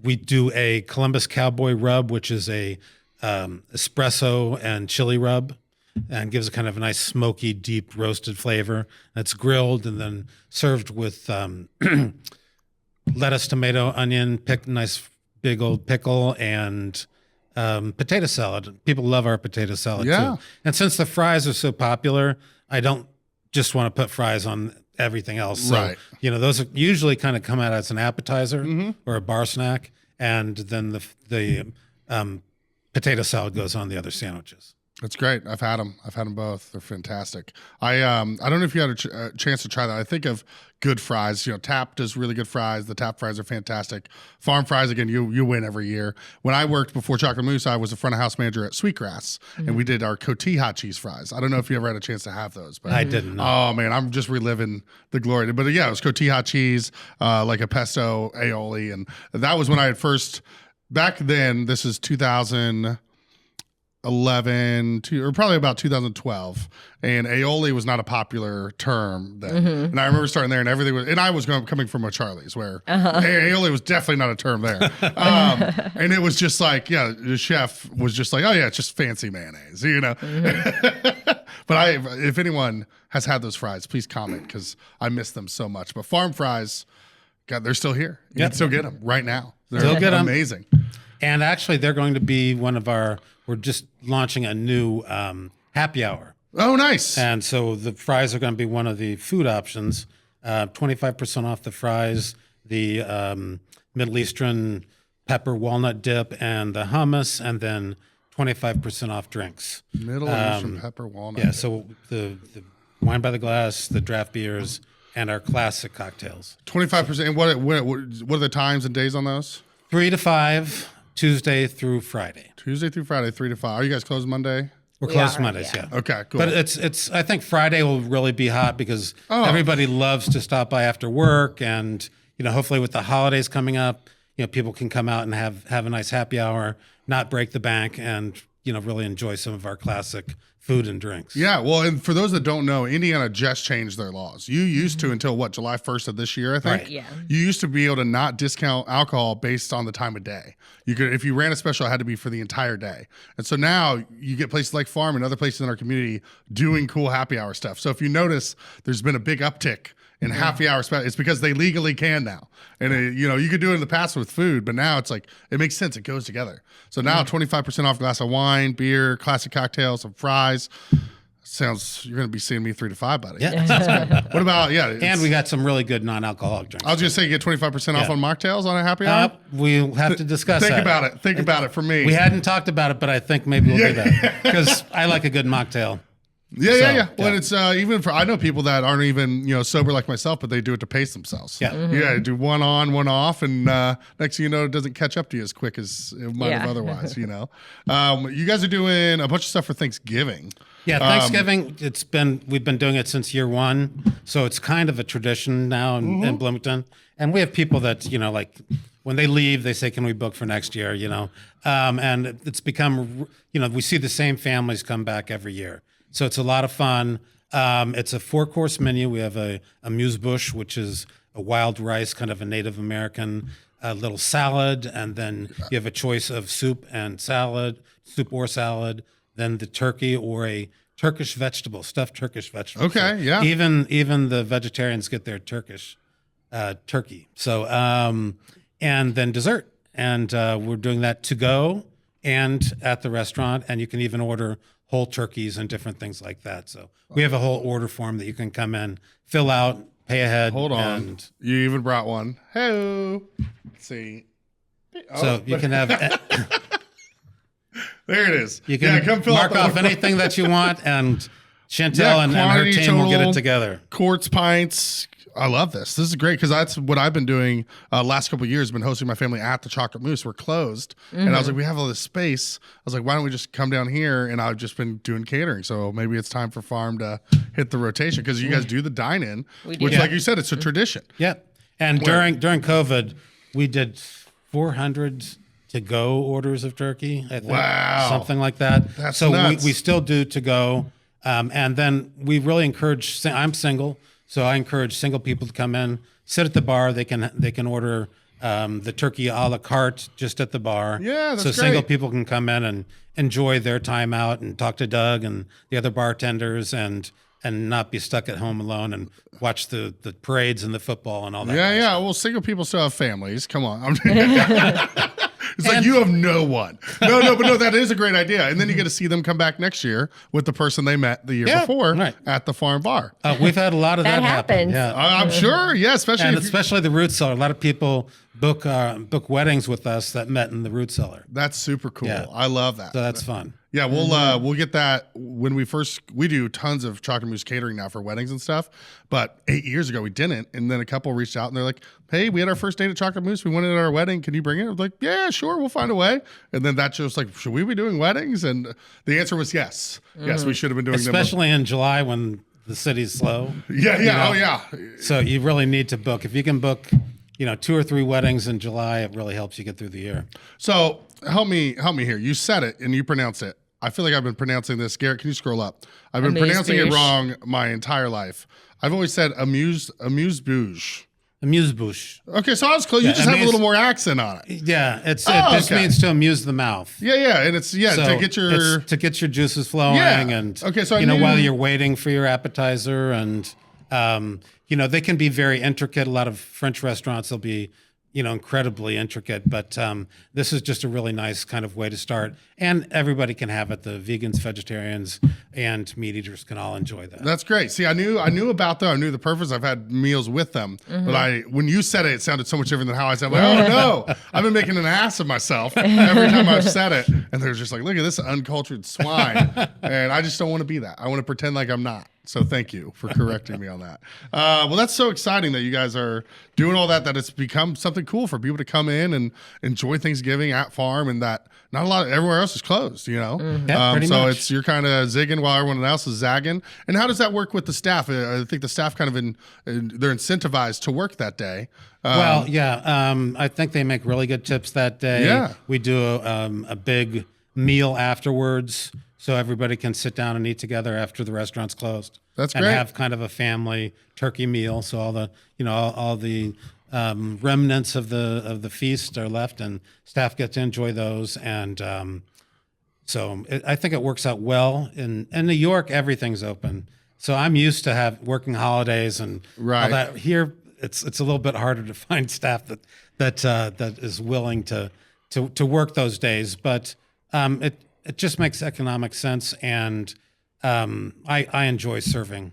we do a Columbus Cowboy rub, which is a espresso and chili rub, and gives a kind of a nice smoky, deep roasted flavor. That's grilled and then served with lettuce, tomato, onion, nice big old pickle, and potato salad. People love our potato salad too. And since the fries are so popular, I don't just want to put fries on everything else. So, those are usually kind of come out as an appetizer or a bar snack, and then the potato salad goes on the other sandwiches. That's great. I've had them both. They're fantastic. I don't know if you had a chance to try that. I think of Good Fries. Tap does really good fries. The Tap fries are fantastic. FARMfries, again, you win every year. When I worked before Chocolate Mousse, I was a front of house manager at Sweetgrass, and we did our cotija cheese fries. I don't know if you ever had a chance to have those, but I didn't know. Oh man, I'm just reliving the glory. But yeah, it was cotija cheese, like a pesto aioli, and that was when I had first. Back then, this is 2011, or probably about 2012, and aioli was not a popular term then. And I remember starting there, and everything was, and I was coming from a Charlie's where aioli was definitely not a term there. And it was just like, the chef was just like, oh yeah, it's just fancy mayonnaise, But if anyone has had those fries, please comment, because I miss them so much. But FARMfries, God, they're still here. You can still get them right now. They're amazing. And actually, they're going to be we're just launching a new happy hour. Oh, nice. And so the fries are going to be one of the food options, 25% off the fries, the Middle Eastern pepper walnut dip, and the hummus, and then 25% off drinks. Middle Eastern pepper walnut dip. dip. So the wine by the glass, the draft beers, and our classic cocktails. 25%. And what are the times and days on those? 3 to 5, Tuesday through Friday. Tuesday through Friday, 3 to 5. Are you guys closed Monday? We're closed Mondays, yeah. Okay, cool. But it's. I think Friday will really be hot because everybody loves to stop by after work, and hopefully with the holidays coming up, people can come out and have a nice happy hour, not break the bank, and really enjoy some of our classic food and drinks. Yeah, well, and for those that don't know, Indiana just changed their laws. You used to, until July 1st of this year, I think. Right. Yeah. You used to be able to not discount alcohol based on the time of day. You could, if you ran a special, it had to be for the entire day. And so now you get places like Farm and other places in our community doing cool happy hour stuff. So if you notice, there's been a big uptick in happy hour special. It's because they legally can now. And you could do it in the past with food, but now it's like, it makes sense. It goes together. So now 25% off glass of wine, beer, classic cocktails, some fries. Sounds, you're going to be seeing me 3 to 5, buddy. Yeah. What about, and we got some really good non-alcoholic drinks. I was going to say, you get 25% off on mocktails on a happy hour? We'll have to discuss Think that. about it. Think about it for me. We hadn't talked about it, but I think maybe we'll do that. Because I like a good mocktail. Yeah. Well, it's even for, I know people that aren't even, sober like myself, but they do it to pace themselves. Yeah. Yeah, do one on, one off, and next thing you know, it doesn't catch up to you as quick as it might have otherwise, You guys are doing a bunch of stuff for Thanksgiving. Yeah, Thanksgiving, we've been doing it since year one. So it's kind of a tradition now in Bloomington. And we have people that, like when they leave, they say, can we book for next year, and it's become, we see the same families come back every year. So it's a lot of fun. It's a 4-course menu. We have a amuse-bouche, which is a wild rice, kind of a Native American little salad. And then you have a choice of soup or salad, then the turkey or a Turkish vegetable, stuffed Turkish vegetable. Okay, so yeah. Even the vegetarians get their Turkish turkey. So, and then dessert. And we're doing that to go and at the restaurant. And you can even order whole turkeys and different things like that. So we have a whole order form that you can come in, fill out, pay ahead. Hold on. You even brought one. Hey, let's see. So you can have... There it is. You can come fill mark out off anything that you want, and Chantel and her quantity, team will get total, it together. Quarts, pints. I love this. This is great because that's what I've been doing last couple of years. Been hosting my family at the Chocolate Moose. We're closed, and I was like, we have all this space. I was like, why don't we just come down here? And I've just been doing catering, so maybe it's time for Farm to hit the rotation because you guys do the dine-in, which, like you said, it's a tradition. Yeah, and during COVID, we did 400 to-go orders of turkey. I think, Wow. something like that. That's so nuts. we still do to-go, and then we really encourage. I'm single. So I encourage single people to come in, sit at the bar. They can order the turkey a la carte just at the bar. Yeah, that's so great. single people can come in and enjoy their time out and talk to Doug and the other bartenders and not be stuck at home alone and watch the parades and the football and all that. Yeah. Well, single people still have families. Come on. It's like you have no one. No, that is a great idea. And then you get to see them come back next year with the person they met the year before at the farm bar. We've had a lot of that happen. happens. Yeah. I'm sure. Yeah, especially And if especially the root cellar. A lot of people book weddings with us that met in the root cellar. that's super cool. Yeah. I love that. So that's fun. Yeah, we'll get that when we do tons of Chocolate Moose catering now for weddings and stuff. But 8 years ago we didn't, and then a couple reached out and they're like, "Hey, we had our first date at Chocolate Moose. We wanted it at our wedding. Can you bring it?" I was like, "Yeah, sure, we'll find a way." And then that just like, should we be doing weddings? And the answer was yes. Yes, we should have been doing them. Especially in July when the city's slow. Yeah. Oh yeah. So you really need to book. If you can book, 2 or 3 weddings in July, it really helps you get through the year. So help me here. You said it and you pronounced it. I feel like I've been pronouncing this. Garrett, can you scroll up? I've been pronouncing it wrong my entire life. I've always said amuse-bouche. Amuse-bouche. Okay, so I was close. You just have a little more accent on it. Yeah, it just means to amuse the mouth. Yeah, and it's So to get your juices flowing and okay. So while you're waiting for your appetizer and they can be very intricate. A lot of French restaurants will be incredibly intricate, but this is just a really nice kind of way to start. And everybody can have it. The vegans, vegetarians, and meat eaters can all enjoy that. That's great. See, I knew about them. I knew the purpose. I've had meals with them, but when you said it, it sounded so much different than how I said it. Like, oh no, I've been making an ass of myself every time I've said it. And they're just like, look at this uncultured swine. And I just don't want to be that. I want to pretend like I'm not. So thank you for correcting me on that. Well, that's so exciting that you guys are doing all that it's become something cool for people to come in and enjoy Thanksgiving at farm, and that not a lot, everywhere else is closed, Yeah, pretty so much. you're kind of zigging while everyone else is zagging. And how does that work with the staff? I think the staff kind of they're incentivized to work that day. I think they make really good tips that day. Yeah. We do a big meal afterwards, so everybody can sit down and eat together after the restaurant's closed. That's and great. have kind of a family turkey meal. So all the all the remnants of the feast are left, and staff get to enjoy those. And I think it works out well. In New York, everything's open. So I'm used to working holidays and Right. all that. Here, it's a little bit harder to find staff that is willing to work those days. But it just makes economic sense, and I enjoy serving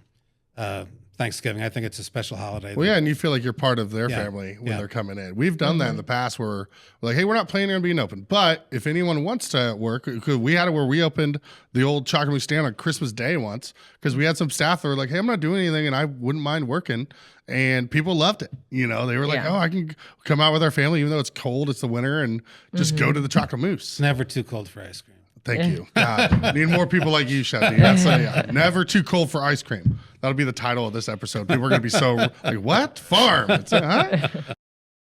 Thanksgiving. I think it's a special holiday. Well, yeah, and you feel like you're part of their Yeah. family when Yeah. they're coming in. We've done that in the past where we're like, hey, we're not planning on being open, but if anyone wants to work, because we had it where we opened the old chocolate mousse stand on Christmas Day once, because we had some staff that were like, hey, I'm not doing anything and I wouldn't mind working. And people loved it. You know, they were like, Yeah. oh, I can come out with our family, even though it's cold, it's the winter, and just go to the chocolate mousse. It's never too cold for ice cream. Thank you. God, need more people like you, Chef. That's never too cold for ice cream. That'll be the title of this episode. People are going to be so like, what? Farm. It's, huh?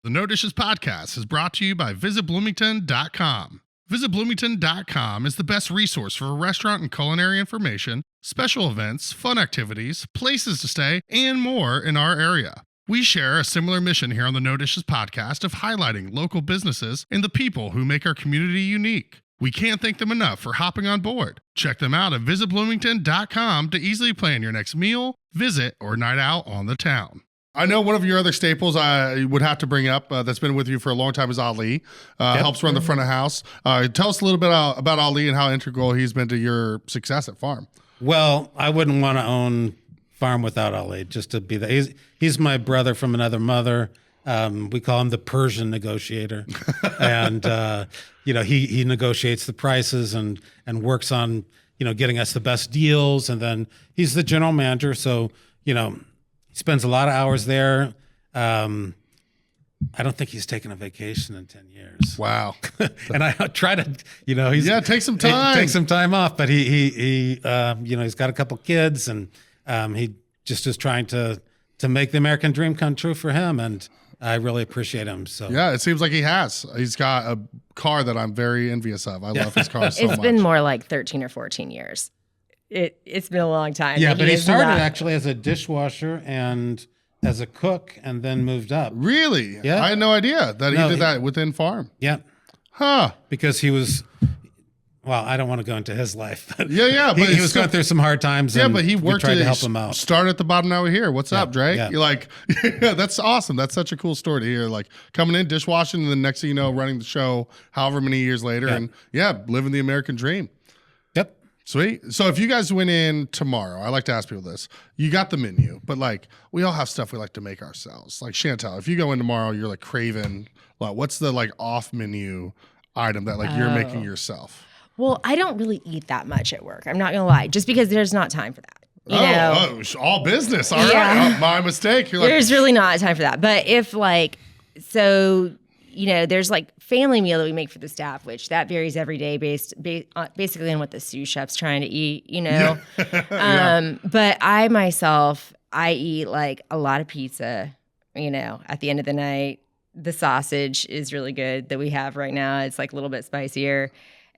The No Dishes podcast is brought to you by visitbloomington.com. Visitbloomington.com is the best resource for restaurant and culinary information, special events, fun activities, places to stay, and more in our area. We share a similar mission here on the No Dishes podcast of highlighting local businesses and the people who make our community unique. We can't thank them enough for hopping on board. Check them out at visitbloomington.com to easily plan your next meal, visit, or night out on the town. I know one of your other staples I would have to bring up that's been with you for a long time is Ali. Helps run the front of house. Tell us a little bit about Ali and how integral he's been to your success at Farm. Well, I wouldn't want to own Farm without Ali, just to be that. He's my brother from another mother. We call him the Persian negotiator. And, he negotiates the prices and works on, getting us the best deals. And then he's the general manager. So, he spends a lot of hours there. I don't think he's taken a vacation in 10 years. Wow. And I try to, take some time. Take some time off, but he's got a couple kids, and he just is trying to make the American dream come true for him. And I really appreciate him. So yeah, it seems like he has. He's got a car that I'm very envious of. I love his car so much. It's been more like 13 or 14 years. It's been a long time. Yeah, but he is started not- actually as a dishwasher and as a cook, and then moved up. Really? Yeah. I had no idea that he did that within Farm. Yeah, Huh. because he was. Well, I don't want to go into his life. But Yeah, but he was going through some hard times. Yeah, and but he we worked tried to it. help him out. Start at the bottom. Now we're here. What's up, Drake? yeah. You're like, that's awesome. That's such a cool story to hear. Like coming in, dishwashing, and then next thing you know, running the show however many years later, and living the American dream. Yep. Sweet. So if you guys went in tomorrow, I like to ask people this. You got the menu, but like we all have stuff we like to make ourselves. Like Chantel, if you go in tomorrow, you're like craving, like what's the like off menu item that like you're making yourself? Well, I don't really eat that much at work. I'm not going to lie, just because there's not time for that. You know? All business. All right. Yeah. My mistake. You're like, There's really not time for that. But if there's like family meal that we make for the staff, which that varies every day basically on what the sous chef's trying to eat, But I eat like a lot of pizza, at the end of the night. The sausage is really good that we have right now. It's like a little bit spicier.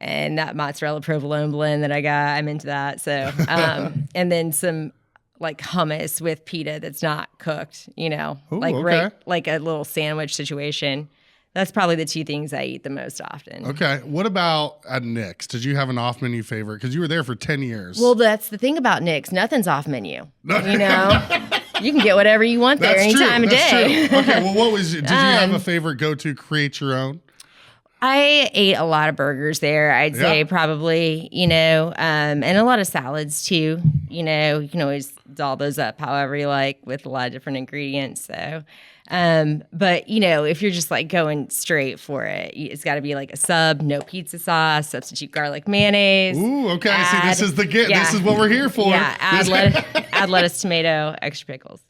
And that mozzarella provolone blend that I got, I'm into that. So, and then some like hummus with pita that's not cooked, Ooh, like okay. like a little sandwich situation. That's probably the two things I eat the most often. Okay. What about at Nick's? Did you have an off menu favorite? Because you were there for 10 years. Well, that's the thing about Nick's. Nothing's off menu. You can get whatever you want there any time of day. True. Okay. Well, did you have a favorite go-to create your own? I ate a lot of burgers there. I'd say probably, and a lot of salads too. You can always doll those up however you like with a lot of different ingredients. So, but if you're just like going straight for it, it's got to be like a sub, no pizza sauce, substitute garlic mayonnaise. Ooh, okay. See, this is this is what we're here for. Yeah, add lettuce, tomato, extra pickles.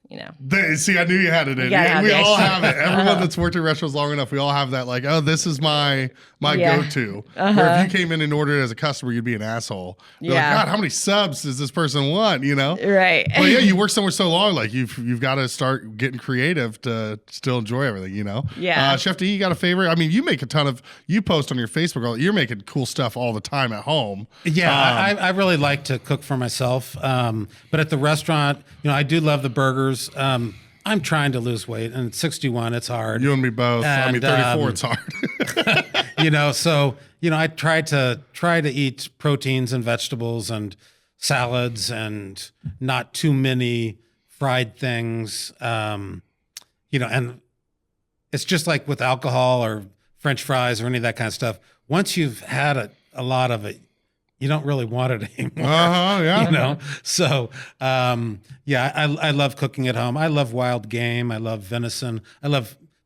See, I knew you had it in. We all have it. Everyone that's worked in restaurants long enough, we all have that. Like, oh, this is my go-to. Where if you came in and ordered it as a customer, you'd be an asshole. You're like, God, how many subs does this person want? Right. But yeah, you work somewhere so long, like you've got to start getting creative to still enjoy everything. Yeah. Chef D, you got a favorite? I mean, you make a ton of. You post on your Facebook. You're making cool stuff all the time at home. Yeah, I really like to cook for myself. But at the restaurant, I do love the burgers. I'm trying to lose weight, and at 61, it's hard. You and me both. And, 34, it's hard. So I try to eat proteins and vegetables, and salads and not too many fried things. And it's just like with alcohol or French fries or any of that kind of stuff. Once you've had a lot of it, you don't really want it anymore. Yeah. So, I love cooking at home. I love wild game. I love venison.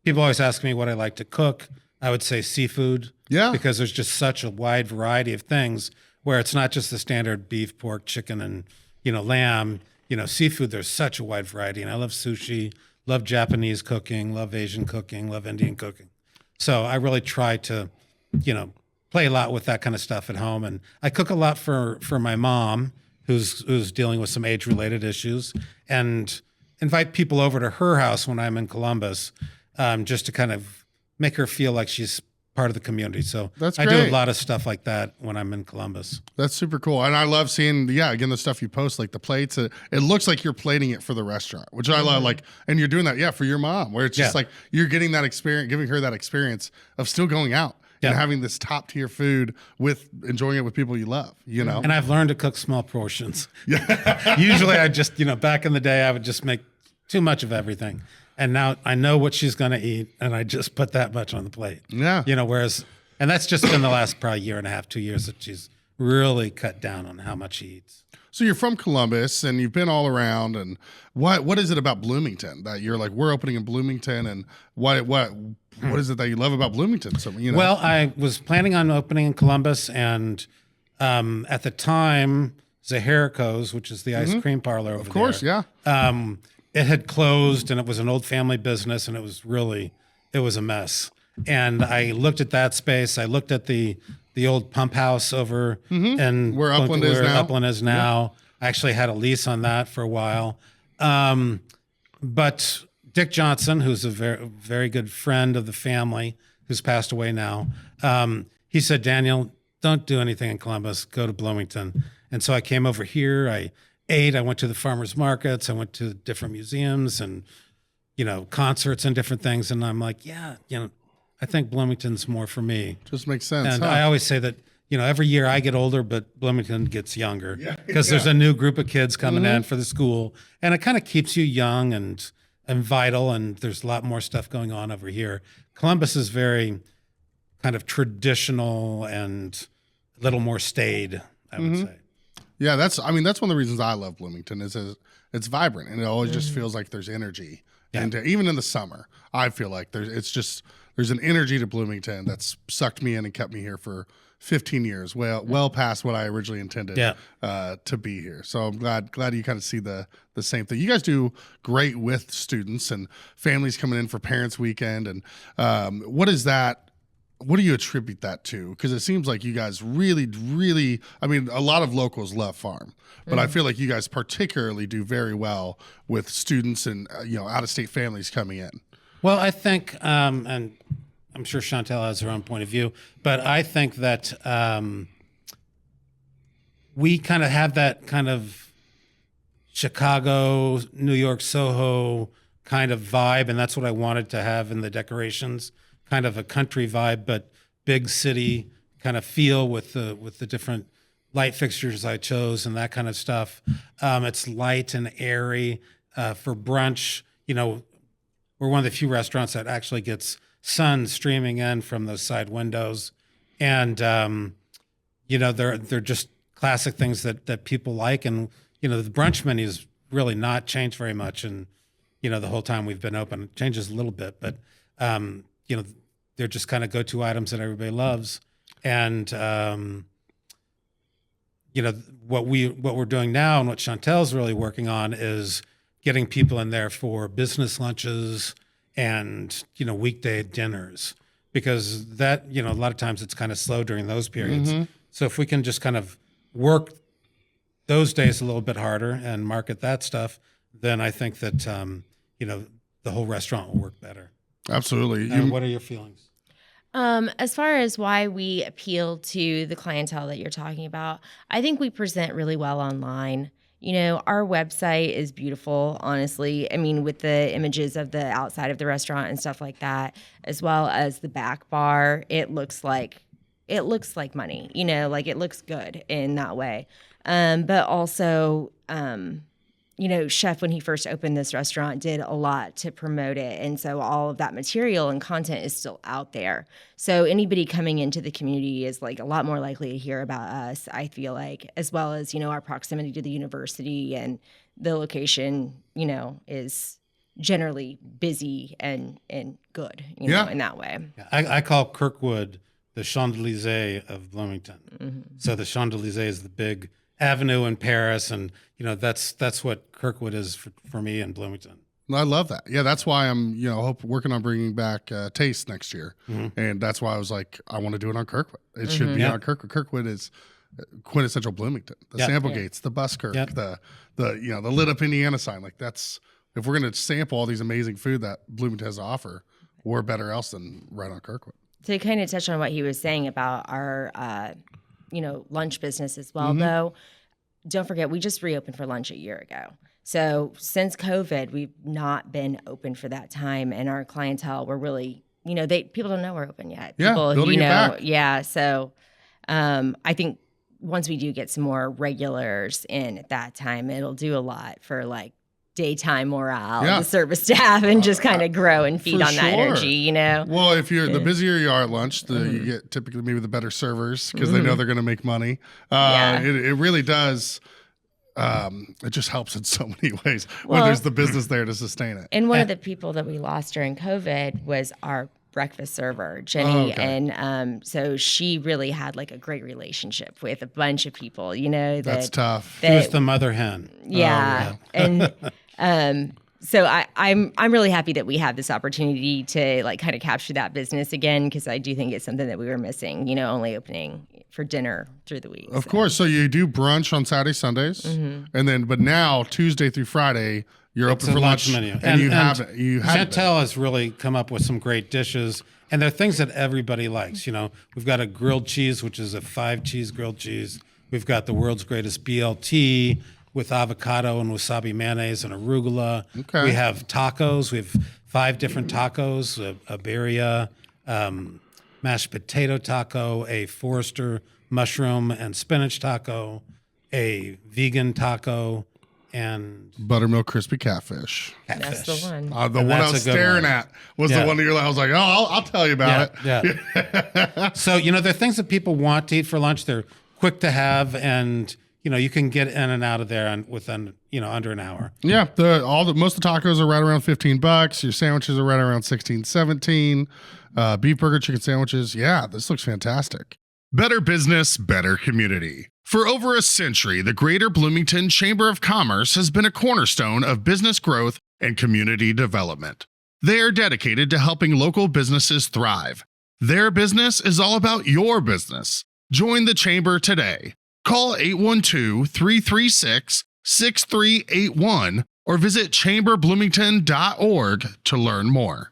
People always ask me what I like to cook. I would say seafood. Yeah. Because there's just such a wide variety of things where it's not just the standard beef, pork, chicken, and, lamb. Seafood, there's such a wide variety. And I love sushi, love Japanese cooking, love Asian cooking, love Indian cooking. So I really try to, play a lot with that kind of stuff at home. And I cook a lot for my mom, who's dealing with some age-related issues, and invite people over to her house when I'm in Columbus, just to kind of make her feel like she's part of the community. So That's I do great. a lot of stuff like that when I'm in Columbus. That's super cool. And I love seeing, again, the stuff you post, like the plates. It looks like you're plating it for the restaurant, which I love. Like, and you're doing that, for your mom, where it's just like you're getting that experience, giving her that experience of still going out and having this top tier food with enjoying it with people you love, And I've learned to cook small portions. Usually I just, back in the day, I would just make too much of everything. And now I know what she's going to eat, and I just put that much on the plate. Yeah. And that's just been the last probably year and a half, 2 years that she's really cut down on how much she eats. So you're from Columbus and you've been all around, and what is it about Bloomington that you're like, we're opening in Bloomington, and what is it that you love about Bloomington? So, Well, I was planning on opening in Columbus, and at the time, Zaharico's, which is the ice cream parlor over there. Of course, yeah. It had closed, and it was an old family business, and it was a mess. And I looked at that space. I looked at the old pump house over and Where Upland is now. Upland is now. I actually had a lease on that for a while. But Dick Johnson, who's a very, very good friend of the family, who's passed away now, he said, Daniel, don't do anything in Columbus. Go to Bloomington. And so I came over here. I went to the farmers markets. I went to different museums and, concerts and different things. And I'm like, I think Bloomington's more for me. Just makes sense. And I always say that, every year I get older, but Bloomington gets younger because there's a new group of kids coming in for the school, and it kind of keeps you young and vital. And there's a lot more stuff going on over here. Columbus is very kind of traditional and a little more staid, I would say. Yeah, that's one of the reasons I love Bloomington is it's vibrant, and it always just feels like there's energy. Yeah. And even in the summer, I feel like there's an energy to Bloomington that's sucked me in and kept me here for 15 years, well past what I originally intended to be here. So I'm glad you kind of see the same thing. You guys do great with students and families coming in for Parents Weekend, and what is that? What do you attribute that to? Because it seems like you guys really, really, a lot of locals love farm, but I feel like you guys particularly do very well with students and, out-of-state families coming in. Well, I think, and I'm sure Chantel has her own point of view, but I think that we kind of have that kind of Chicago, New York, Soho kind of vibe, and that's what I wanted to have in the decorations. Kind of a country vibe, but big city kind of feel with the different light fixtures I chose and that kind of stuff. It's light and airy. For brunch, we're one of the few restaurants that actually gets sun streaming in from those side windows, and they're just classic things that people like. And the brunch menu's really not changed very much, and the whole time we've been open. It changes a little bit, but they're just kind of go-to items that everybody loves. And, what we're doing now and what Chantel's really working on is getting people in there for business lunches and, weekday dinners, because that, a lot of times it's kind of slow during those periods. So if we can just kind of work those days a little bit harder and market that stuff, then I think that, the whole restaurant will work better. Absolutely. And what are your feelings? As far as why we appeal to the clientele that you're talking about, I think we present really well online. Our website is beautiful, honestly. with the images of the outside of the restaurant and stuff like that, as well as the back bar, it looks like money, it looks good in that way. But also, Chef, when he first opened this restaurant, did a lot to promote it. And so all of that material and content is still out there. So anybody coming into the community is like a lot more likely to hear about us, I feel like, as well as, our proximity to the university, and the location, is generally busy and good, in that way. I call Kirkwood the Champs-Élysées of Bloomington. Mm-hmm. So the Champs-Élysées is the big avenue in Paris, and that's what Kirkwood is for me in Bloomington. I love that. Yeah, that's why I'm working on bringing back Taste next year, and that's why I was like, I want to do it on Kirkwood. It should be on Kirkwood. Kirkwood is quintessential Bloomington. The sample gates, the Buskirk, the lit up Indiana sign. Like, that's, if we're going to sample all these amazing food that Bloomington has to offer, we're better else than right on Kirkwood. To kind of touch on what he was saying about our lunch business as well, though, don't forget, we just reopened for lunch a year ago. So since COVID, we've not been open for that time, and our clientele, we're really, people don't know we're open yet. People, building it back. Yeah. So I think once we do get some more regulars in at that time, it'll do a lot for like daytime morale, the service staff, and just kind of grow and feed on that energy, Well, if you're the busier you are at lunch, you get typically maybe the better servers, because they know they're going to make money. It really does. It just helps in so many ways when there's the business there to sustain it. And one of the people that we lost during COVID was our breakfast server, Jenny. And so she really had like a great relationship with a bunch of people, That's tough. She was the mother hen. Yeah. And so I'm really happy that we have this opportunity to like kind of capture that business again, because I do think it's something that we were missing, only opening for dinner through the week. Of course. So you do brunch on Saturday, Sundays, but now Tuesday through Friday, you're open for lunch menu. And you have Chantel has really come up with some great dishes, and they're things that everybody likes. We've got a grilled cheese, which is a 5-cheese grilled cheese. We've got the world's greatest BLT with avocado and wasabi mayonnaise and arugula. Okay. We have tacos. We have 5 different tacos: a birria, mashed potato taco, a Forrester mushroom and spinach taco, a vegan taco, and buttermilk crispy catfish. That's the one. The one I was staring at was the one that I was like, oh, I'll tell you about it. Yeah. So, there are things that people want to eat for lunch. They're quick to have, and, you can get in and out of there within, under an hour. Yeah. Most of the tacos are right around $15. Your sandwiches are right around 16, 17. Beef burger, chicken sandwiches. Yeah, this looks fantastic. Better business, better community. For over a century, the Greater Bloomington Chamber of Commerce has been a cornerstone of business growth and community development. They are dedicated to helping local businesses thrive. Their business is all about your business. Join the Chamber today. Call 812-336-6381 or visit chamberbloomington.org to learn more.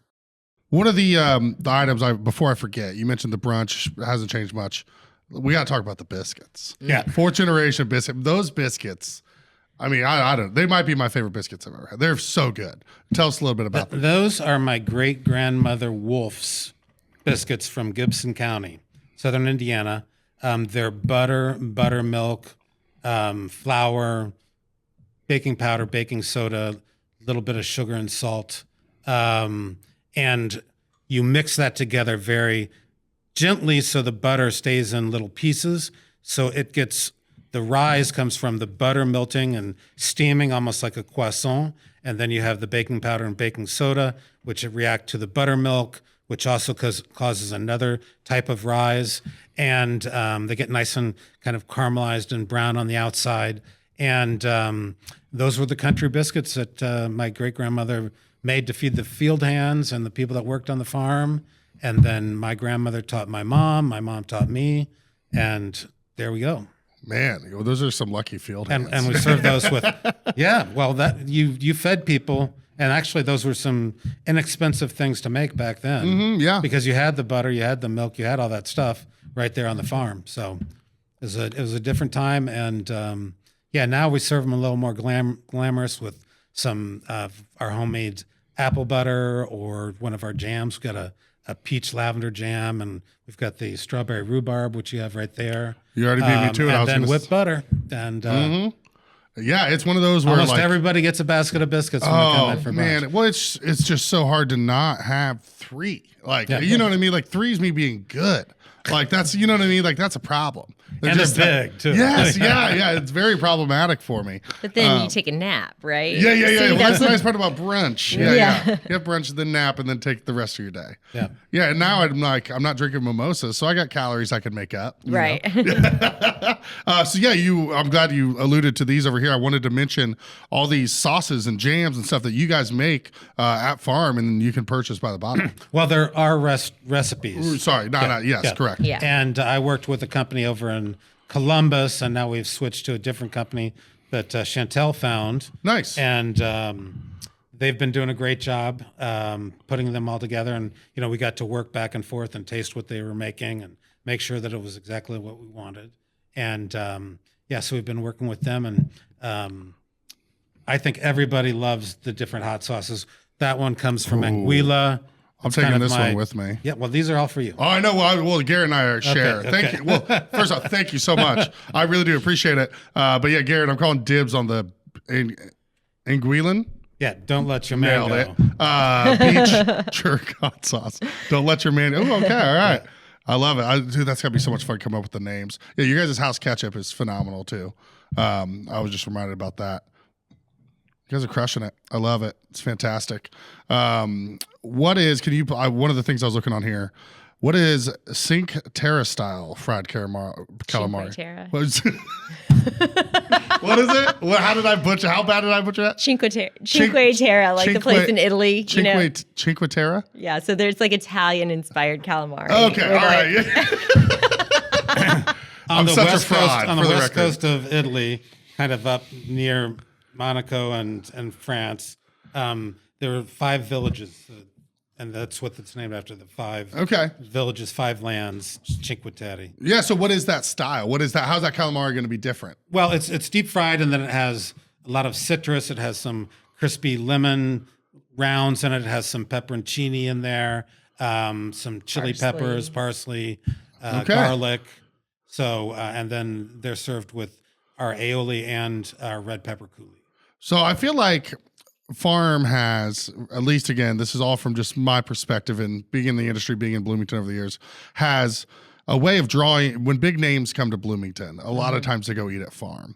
One of the items, before I forget, you mentioned the brunch hasn't changed much. We got to talk about the biscuits. Yeah. 4th generation biscuit. Those biscuits, I mean, I don't, they might be my favorite biscuits I've ever had. They're so good. Tell us a little bit about them. Those are my great-grandmother Wolf's biscuits from Gibson County, Southern Indiana. They're buttermilk, flour, baking powder, baking soda, a little bit of sugar and salt. And you mix that together very gently so the butter stays in little pieces. So the rise comes from the butter melting and steaming almost like a croissant. And then you have the baking powder and baking soda, which react to the buttermilk, which also causes another type of rise. And they get nice and kind of caramelized and brown on the outside. And those were the country biscuits that my great-grandmother made to feed the field hands and the people that worked on the farm. And then my grandmother taught my mom taught me, and there we go. Man, those are some lucky field hands. And we served those with, that you fed people, and actually those were some inexpensive things to make back then. Because you had the butter, you had the milk, you had all that stuff right there on the farm. So it was a different time, and now we serve them a little more glamorous with some of our homemade apple butter or one of our jams. We've got a a peach lavender jam, and we've got the strawberry rhubarb, which you have right there. You already beat me to it. And I was then gonna whipped butter. And Yeah, it's one of those where almost like everybody gets a basket of biscuits when they come in for brunch. man, well, it's just so hard to not have 3. Like, you know what I mean? Like 3 is me being good. Like that's, you know what I mean? Like that's a problem. And they're big too. Yes, yeah. It's very problematic for me. But then you take a nap, right? Yeah. So Well, that's the nice part about brunch. Yeah. Yeah. You have brunch, then nap, and then take the rest of your day. Yeah. Yeah, and now I'm not drinking mimosas, so I got calories I can make up. you Right. So yeah, I'm glad you alluded to these over here. I wanted to mention all these sauces and jams and stuff that you guys make at Farm, and you can purchase by the bottle. Well, there are recipes. Ooh, sorry, yes, correct. Yeah. And I worked with a company over in Columbus, and now we've switched to a different company that Chantel found. Nice. And they've been doing a great job putting them all together. And, we got to work back and forth and taste what they were making and make sure that it was exactly what we wanted. And, so we've been working with them. And I think everybody loves the different hot sauces. That one comes from Anguilla. I'm taking this one with me. Yeah, well, these are all for you. Oh, I know. Well, Garrett and I are share. Okay. Thank you. Well, first off, thank you so much. I really do appreciate it. But yeah, Garrett, I'm calling dibs on the Anguillan. Yeah, don't let your man Nailed go. it. Beach jerk hot sauce. Don't let your man. Oh, okay. All right. I love it. Dude, that's got to be so much fun to come up with the names. Yeah, your guys' house ketchup is phenomenal too. I was just reminded about that. You guys are crushing it. I love it. It's fantastic. One of the things I was looking on here, what is Cinque Terre style fried calamari? What is it? How did I butcher? How bad did I butcher that? Cinque Terre, like the place in Italy. Cinque Terre? Yeah, so there's like Italian inspired calamari. Okay, all right. Yeah. On the such a west fraud, coast, on the for the west record. coast of Italy, kind of up near Monaco and France, there are 5 villages, and that's what it's named after, the 5 villages, 5 lands, Cinque Terre. Yeah, so what is that style? What is that? How's that calamari going to be different? Well, it's deep fried, and then it has a lot of citrus. It has some crispy lemon rounds in it. It has some pepperoncini in there, some chili peppers, parsley, garlic. So, and then they're served with our aioli and our red pepper coulis. So I feel like Farm has, at least again, this is all from just my perspective and being in the industry, being in Bloomington over the years, has a way of drawing, when big names come to Bloomington, a lot of times they go eat at Farm.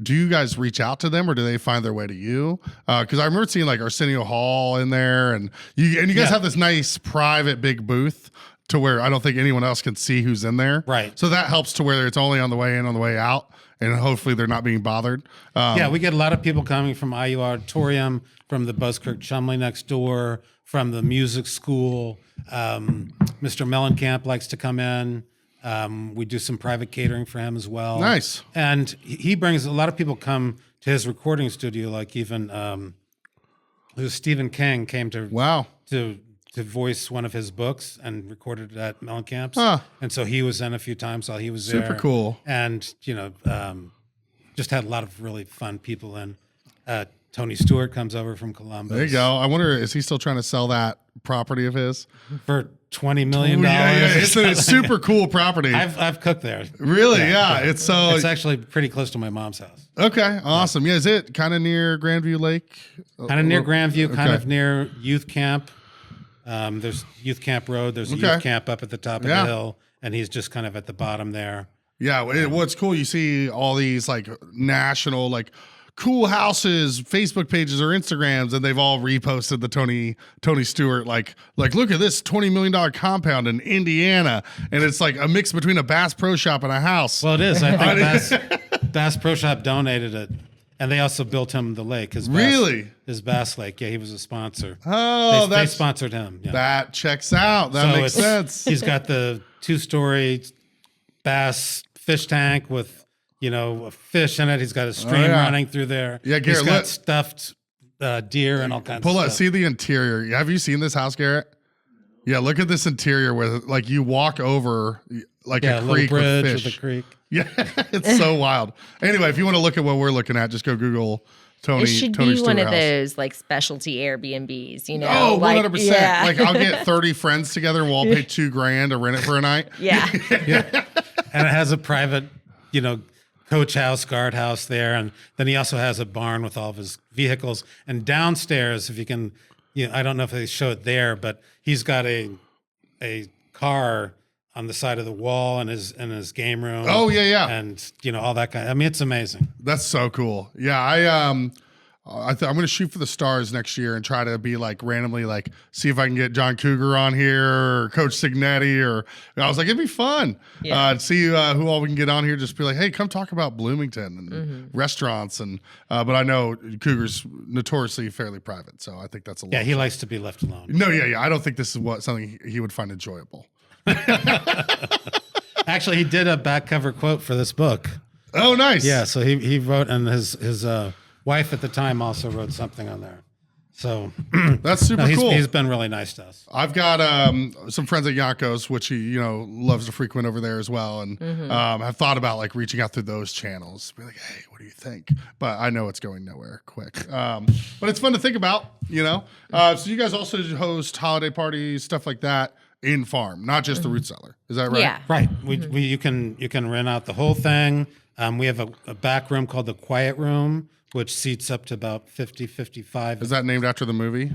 Do you guys reach out to them, or do they find their way to you? Because I remember seeing like Arsenio Hall in there, and you guys have this nice private big booth to where I don't think anyone else can see who's in there. Right. So that helps to where it's only on the way in, on the way out, and hopefully they're not being bothered. We get a lot of people coming from IU Auditorium, from the Buzzkirk Chumley next door, from the music school. Mr. Mellencamp likes to come in. We do some private catering for him as well. Nice. And he brings, a lot of people come to his recording studio, like even Stephen King came to voice one of his books and recorded it at Mellencamp's. And so he was in a few times while he was there. Super cool. And, just had a lot of really fun people in. Tony Stewart comes over from Columbus. There you go. I wonder, is he still trying to sell that property of his? For $20 million. Yeah. It's a super cool property. I've cooked there. Really? Yeah. It's actually pretty close to my mom's house. Okay. Awesome. Yeah. Is it kind of near Grandview Lake? Kind of near Grandview, kind of near youth camp. There's Youth Camp Road. There's a youth camp up at the top of the hill, and he's just kind of at the bottom there. Yeah. What's cool, you see all these like national, like cool houses, Facebook pages or Instagrams, and they've all reposted the Tony Stewart, like look at this $20 million compound in Indiana. And it's like a mix between a Bass Pro Shop and a house. Well, it is. I think Bass Pro Shop donated it. And they also built him the lake. His Bass Lake. Yeah, he was a sponsor. Oh, they sponsored him. Yeah. That checks out. That makes sense. He's got the 2-story bass fish tank with, a fish in it. He's got a stream running through there. Yeah, Garrett, he's got stuffed deer and all kinds of stuff. Pull up, see the interior. Have you seen this house, Garrett? Yeah, look at this interior where like you walk over like a creek bridge with fish. With a creek. Yeah, it's so wild. Anyway, if you want to look at what we're looking at, just go Google Tony. It should Tony be one Stewart of house. those like specialty Airbnbs, you know? Oh, 100%. Yeah. Like I'll get 30 friends together and we'll all pay $2,000 to rent it for a night. yeah. And it has a private, coach house, guardhouse there. And then he also has a barn with all of his vehicles. And downstairs, if you can, I don't know if they show it there, but he's got a car on the side of the wall in his game room. Oh, yeah. And, all that kind of, I mean, it's amazing. That's so cool. Yeah, I'm going to shoot for the stars next year and try to be like randomly like see if I can get John Cougar on here or Coach Signetti or I was like it'd be fun. See who all we can get on here. Just be like, hey, come talk about Bloomington and restaurants and but I know Cougar's notoriously fairly private, so I think that's a lot. Yeah, he likes to be left alone. No, yeah. I don't think this is something he would find enjoyable. Actually, he did a back cover quote for this book. Oh, nice. Yeah, so he wrote, and his wife at the time also wrote something on there. So That's super cool. He's been really nice to us. I've got some friends at Yanko's, which he loves to frequent over there as well, and I've thought about like reaching out through those channels, be like, hey, what do you think? But I know it's going nowhere quick. But it's fun to think about, So you guys also host holiday parties, stuff like that in farm, not just the root cellar. Is that right? Yeah. Right. You can rent out the whole thing. We have a back room called the Quiet Room, which seats up to about 50, 55. Is that named after the movie?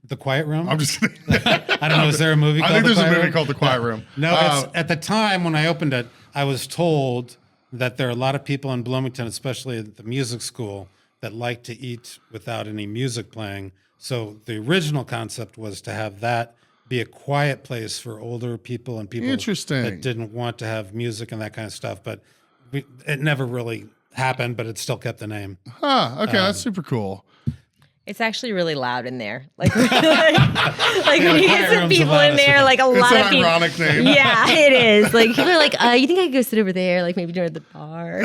The Quiet Room? I'm just kidding. I don't know. Is there a movie I called think The there's a Quiet movie Room? called The Quiet Room. No, it's, at the time when I opened it, I was told that there are a lot of people in Bloomington, especially at the music school, that like to eat without any music playing. So the original concept was to have that be a quiet place for older people and people that didn't want to have music and that kind of stuff. But it never really happened, but it still kept the name. Huh. Okay, that's super cool. It's actually really loud in there. Like when you get some people in there, like a lot of It's an people. ironic name. Yeah, it is. Like people are like, you think I could go sit over there, like maybe during the bar?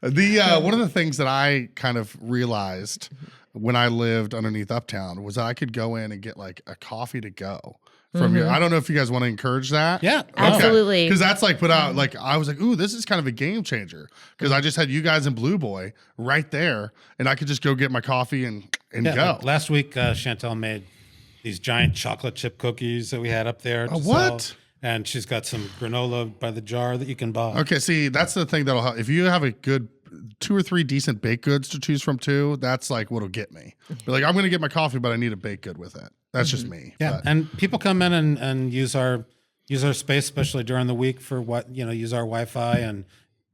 One of the things that I kind of realized when I lived underneath Uptown was that I could go in and get like a coffee to go from here. I don't know if you guys want to encourage that. Yeah, absolutely. Because that's like put out, like I was like, ooh, this is kind of a game changer. Because I just had you guys in Blue Boy right there, and I could just go get my coffee and Yeah, go. like last week, Chantel made these giant chocolate chip cookies that we had up there. To what? sell. And she's got some granola by the jar that you can buy. Okay, see, that's the thing that'll help. If you have a good 2 or 3 decent baked goods to choose from too, that's like what'll get me. Be like, I'm going to get my coffee, but I need a baked good with it. That's just me. Yeah, But and people come in and use our space, especially during the week for use our Wi-Fi and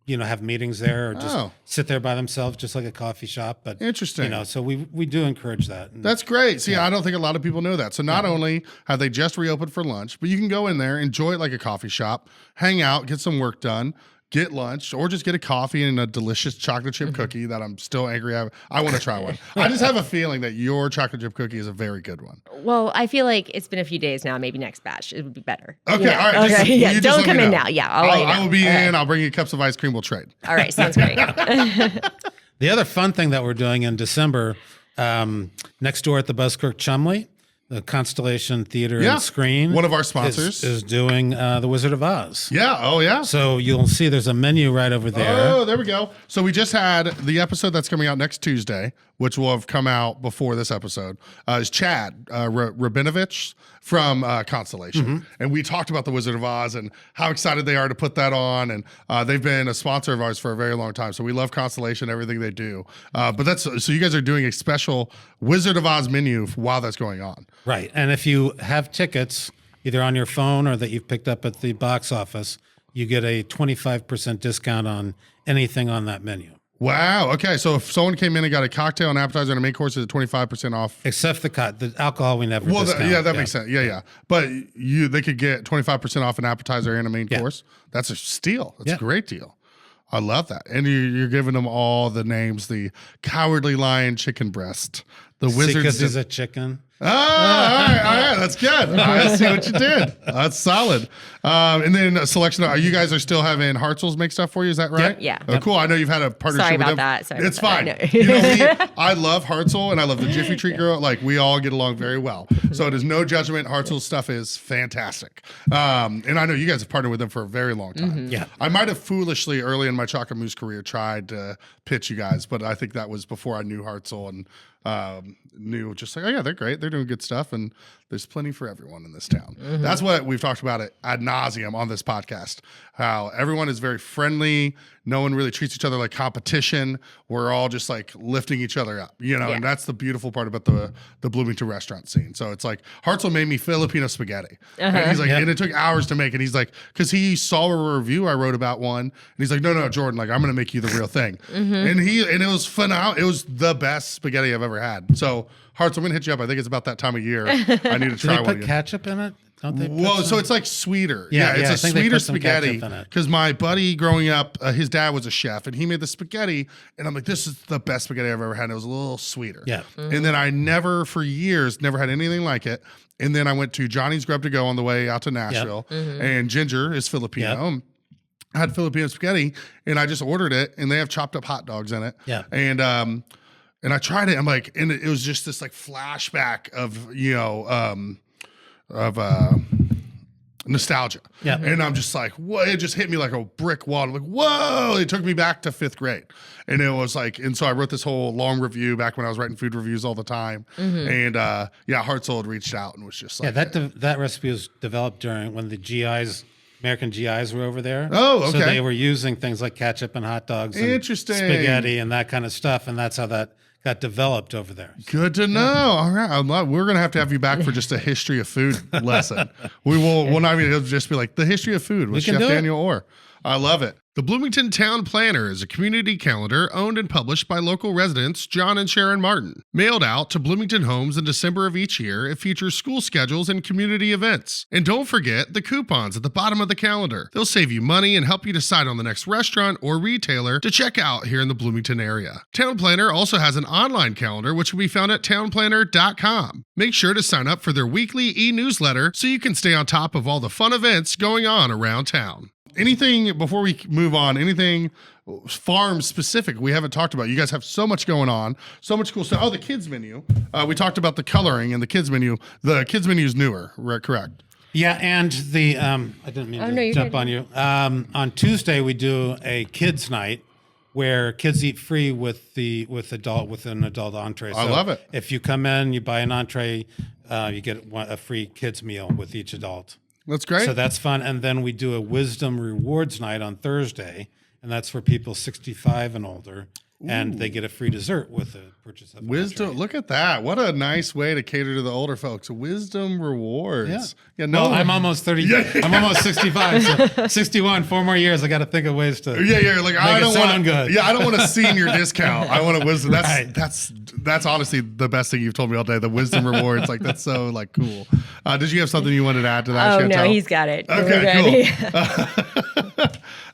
have meetings there or just sit there by themselves, just like a coffee shop. But Interesting. so we do encourage that. And that's great. See, I don't think a lot of people know that. So not only have they just reopened for lunch, but you can go in there, enjoy it like a coffee shop, hang out, get some work done, get lunch, or just get a coffee and a delicious chocolate chip cookie that I'm still angry at. I want to try one. I just have a feeling that your chocolate chip cookie is a very good one. Well, I feel like it's been a few days now. Maybe next batch it would be better. Okay, all right. Okay, You yeah. just Don't let me come in know. now. Yeah, I'll let you know. I will be All in. right. I'll bring you cups of ice cream. We'll trade. All right, sounds great. the other fun thing that we're doing in December, next door at the Buskirk Chumley, the Constellation Theater and Screen, one of our sponsors, is doing The Wizard of Oz. Yeah. Oh, yeah. So you'll see there's a menu right over there. Oh, there we go. So we just had the episode that's coming out next Tuesday, which will have come out before this episode, is Chad Rabinovich from Constellation. And we talked about The Wizard of Oz and how excited they are to put that on. And they've been a sponsor of ours for a very long time. So we love Constellation, everything they do. But so you guys are doing a special Wizard of Oz menu while that's going on. Right. And if you have tickets either on your phone or that you've picked up at the box office, you get a 25% discount on anything on that menu. Wow. Okay. So if someone came in and got a cocktail, an appetizer, and a main course, is 25% off. Except the alcohol we never discount. That makes sense. Yeah. But they could get 25% off an appetizer and a main course. That's a steal. That's a great deal. I love that. And you're giving them all the names, the Cowardly Lion chicken breast, The Wizards. Because he's a chicken. Oh, all right, that's good. I see what you did. That's solid. And then a selection. You guys are still having Hartzell's make stuff for you. Is that right? Yeah. Oh, cool. I know you've had a partnership. Sorry with about them. that. Sorry it's about fine. that. You know, I love Hartzell and I love the Jiffy Treat girl. Like we all get along very well. So it is no judgment. Hartzell's stuff is fantastic. And I know you guys have partnered with them for a very long time. Yeah. I might have foolishly early in my Chocolate Mousse career tried to pitch you guys, but I think that was before I knew Hartzell and knew just like, oh yeah, they're great. They're doing good stuff. And there's plenty for everyone in this town. That's what we've talked about it ad nauseum on this podcast, how everyone is very friendly. No one really treats each other like competition. We're all just like lifting each other up, you know, and that's the beautiful part about the Bloomington restaurant scene. So it's like Hartzell made me Filipino spaghetti. And he's like, and it took hours to make it. He's like, cause he saw a review I wrote about one and he's like, no, Jordan, like I'm going to make you the real thing. And it was phenomenal. It was the best spaghetti I've ever had. So Hartzell, I'm going to hit you up. I think it's about that time of year. I need to try Do they one. put ketchup in it? Don't they? Whoa, so it's like sweeter. Yeah, it's I a think they sweeter put some spaghetti. ketchup in it. Because my buddy growing up, his dad was a chef and he made the spaghetti. And I'm like, this is the best spaghetti I've ever had. And it was a little sweeter. Yeah. And then I for years, never had anything like it. And then I went to Johnny's Grub to Go on the way out to Nashville. And Ginger is Filipino. I had Filipino spaghetti and I just ordered it and they have chopped up hot dogs in it. Yeah. And I tried it. I'm like, and it was just this like flashback of, you know, nostalgia. Yeah. And I'm just like, what? It just hit me like a brick wall. I'm like, whoa. It took me back to 5th grade. And it was like, and so I wrote this whole long review back when I was writing food reviews all the time. And Hartzell had reached out and was just like, that recipe was developed during when the American GIs were over there. Oh, okay. So they were using things like ketchup and hot dogs and Interesting. spaghetti and that kind of stuff. And that's how that got developed over there. Good to know. All right. We're going to have you back for just a history of food lesson. We'll not even, it'll just be like the history of food with Chef Daniel Orr. I love it. The Bloomington Town Planner is a community calendar owned and published by local residents John and Sharon Martin. Mailed out to Bloomington homes in December of each year, it features school schedules and community events. And don't forget the coupons at the bottom of the calendar. They'll save you money and help you decide on the next restaurant or retailer to check out here in the Bloomington area. Town Planner also has an online calendar which can be found at townplanner.com. Make sure to sign up for their weekly e-newsletter so you can stay on top of all the fun events going on around town. Anything before we move on, anything farm specific we haven't talked about? You guys have so much going on, so much cool stuff. Oh, the kids menu. We talked about the coloring and the kids menu. The kids menu is newer, right? Correct. Yeah, and the I didn't mean to jump on you. On Tuesday we do a kids night where kids eat free with an adult entree. So I love it. If you come in, you buy an entree, you get a free kids meal with each adult. That's great. So that's fun. And then we do a wisdom rewards night on Thursday, and that's for people 65 and older. And they get a free dessert with the purchase of Wisdom. entree. Look at that. What a nice way to cater to the older folks. Wisdom rewards. Yeah. No, Well, I'm almost 30. I'm almost 65. So 61. 4 more years. I got to think of ways to. Yeah. Like I don't sound want. good. Yeah, I don't want a senior discount. I want a wisdom. Right. That's honestly the best thing you've told me all day. The wisdom rewards. Like that's so like cool. Did you have something you wanted to add to that? Oh, Chantel? no, he's got it. Okay, cool.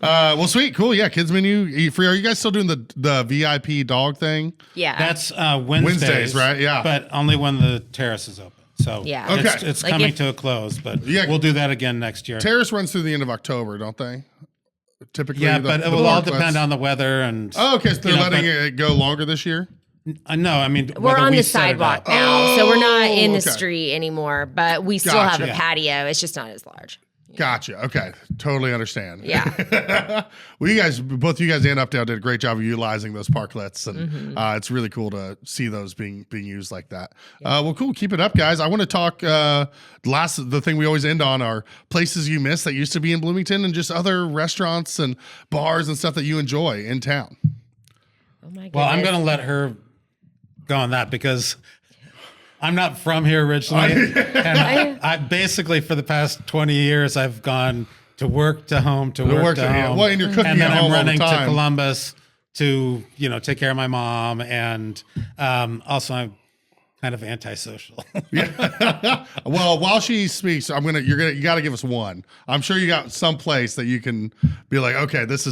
Well, sweet, cool. Yeah, kids menu eat free. Are you guys still doing the VIP dog thing? Yeah. That's Wednesdays, right? Yeah. But only when the terrace is open. So Yeah. Okay. it's Like coming if- to a close, but Yeah. we'll do that again next year. Terrace runs through the end of October, don't they? Typically, Yeah, but it will all parklets. depend on the weather and. Oh, okay. So they're you know, letting but- it go longer this year. No, I mean We're whether on we the set it sidewalk up. now, so we're not in the okay. street anymore, but we still Gotcha. have a patio. It's just not as large. Gotcha. Okay. Totally understand. Yeah. Well, both you guys and Updale did a great job of utilizing those parklets, and it's really cool to see those being used like that. Well, cool. Keep it up, guys. I want to talk. The thing we always end on are places you miss that used to be in Bloomington, and just other restaurants and bars and stuff that you enjoy in town. Oh my goodness. Well, I'm going to let her go on that because I'm not from here originally. And I basically, for the past 20 years, I've gone to work to home, to work to home. Well, and you're cooking and then at home I'm all the running to time. Columbus to, take care of my mom. And also kind of antisocial. Yeah. Well, while she speaks, you got to give us one. I'm sure you got some place that you can be like, okay, this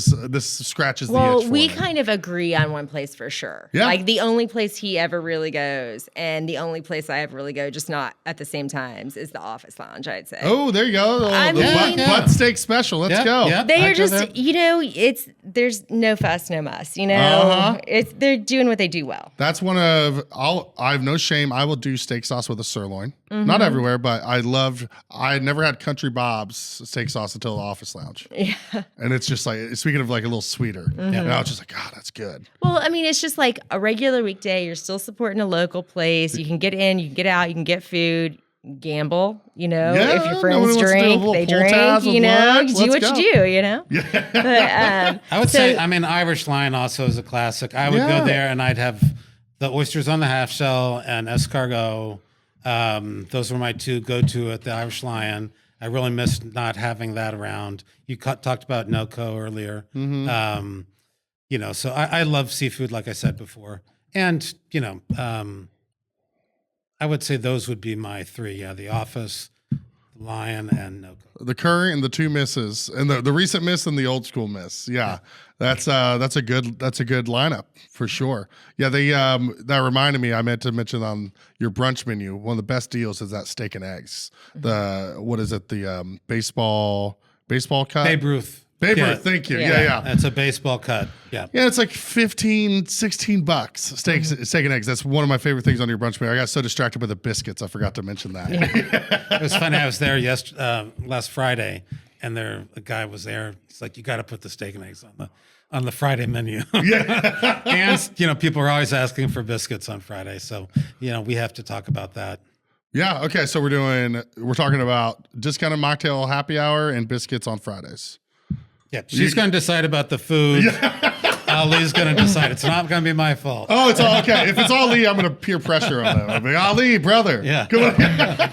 scratches the itch Well, for we me. kind of agree on one place for sure. Yeah. Like the only place he ever really goes and the only place I ever really go, just not at the same times, is the office lounge, I'd say. Oh, there you go. I mean- Butt steak special. Let's Yeah, go. yeah. They I'd are go just, there. there's no fuss, no muss, Uh-huh. they're doing what they do well. That's I have no shame. I will do steak sauce with a sirloin. Mm-hmm. Not everywhere, but I never had Country Bob's steak sauce until the office lounge. Yeah. And it's just like, speaking of like a little sweeter, Mm-hmm. and I was just like, God, that's good. Well, I mean, it's just like a regular weekday. You're still supporting a local place. You can get in, you can get out, you can get food, gamble, Yeah, if your nobody friends wants to do a drink, little they pull drink, tabs with lunch. do what Let's you go. do, But, I would say, I mean, Irish Lion also is a classic. I would Yeah. go there and I'd have the oysters on the half shell and escargot. Those were my two go-to at the Irish Lion. I really miss not having that around. You talked about NoCo earlier. So I love seafood, like I said before. And, I would say those would be my three. Yeah, the Office, the Lion, and NoCo. The current and the two misses, and the recent miss and the old school miss. Yeah. That's a good lineup for sure. Yeah, that reminded me, I meant to mention on your brunch menu, one of the best deals is that steak and eggs. What is it? The baseball cut? Babe Ruth. Babe Yeah. Ruth, thank you. Yeah. Yeah. That's a baseball cut. Yeah. Yeah, it's like $15, $16 steak and eggs. That's one of my favorite things on your brunch menu. I got so distracted by the biscuits, I forgot to mention that. It was funny. I was there last Friday, and a guy was there. He's like, "You got to put the steak and eggs on the Friday menu." Yeah. And people are always asking for biscuits on Friday, so we have to talk about that. Yeah. Okay. So we're talking about discounted mocktail happy hour and biscuits on Fridays. Yeah, she's going to decide about the food. Ali's going to decide. It's not going to be my fault. Oh, it's all okay. If it's Ali, I'm going to peer pressure on them. I'm like, Ali, brother. Yeah. Come on.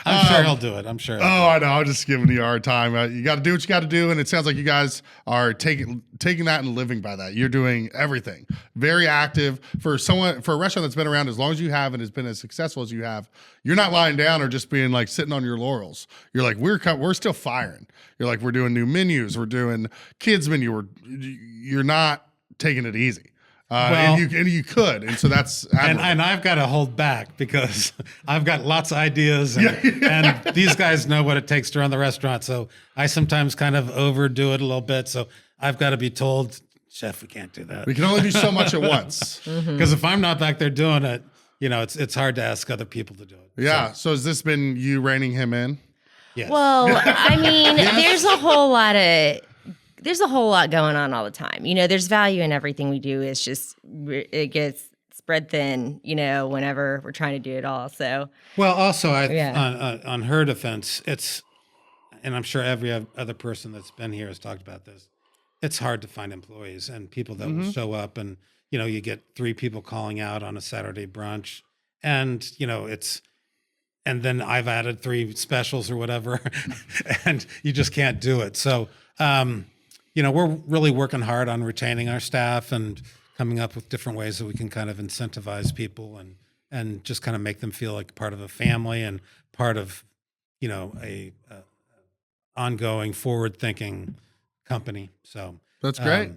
I'm sure he'll do it. I'm sure. Oh, I know. I'm just giving you a hard time. You got to do what you got to do, and it sounds like you guys are taking that and living by that. You're doing everything. Very active for a restaurant that's been around as long as you have and has been as successful as you have. You're not lying down or just being like sitting on your laurels. You're like, we're still firing. You're like, we're doing new menus. We're doing kids menu. You're not taking it easy. And you could, and so that's and I've got to hold back because I've got lots of ideas, and these guys know what it takes to run the restaurant. So I sometimes kind of overdo it a little bit. So I've got to be told, "Chef, we can't do that." we can only do so much at once. Because if I'm not back there doing it, it's hard to ask other people to do it. Yeah. So has this been you reining him in? Yes. Well, I mean, there's a whole lot going on all the time. There's value in everything we do. It's just, it gets spread thin, whenever we're trying to do it all. So, well, also, on her defense, and I'm sure every other person that's been here has talked about this, it's hard to find employees and people that will show up, and, you get 3 people calling out on a Saturday brunch, and, and then I've added 3 specials or whatever, and you just can't do it. So, we're really working hard on retaining our staff and coming up with different ways that we can kind of incentivize people and just kind of make them feel like part of a family and part of, a ongoing forward-thinking company. So That's great.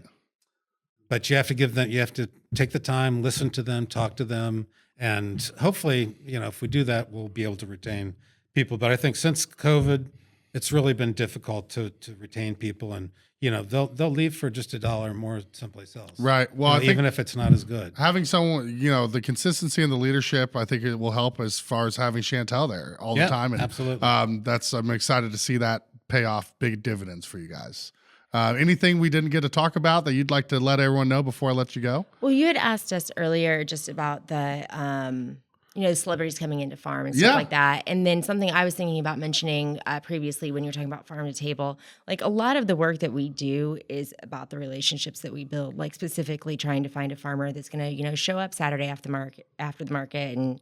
But you have to take the time, listen to them, talk to them, and hopefully, if we do that, we'll be able to retain people. But I think since COVID, it's really been difficult to retain people, and they'll leave for just $1 more someplace else. Right. Well, I think even if it's not as good. having someone, the consistency and the leadership, I think it will help as far as having Chantel there all the time. And absolutely. I'm excited to see that pay off big dividends for you guys. Anything we didn't get to talk about that you'd like to let everyone know before I let you go? well, you had asked us earlier just about the, celebrities coming into farm and stuff Yeah. like that. And then something I was thinking about mentioning previously when you were talking about farm to table, like a lot of the work that we do is about the relationships that we build, like specifically trying to find a farmer that's going to, show up Saturday after the market. And,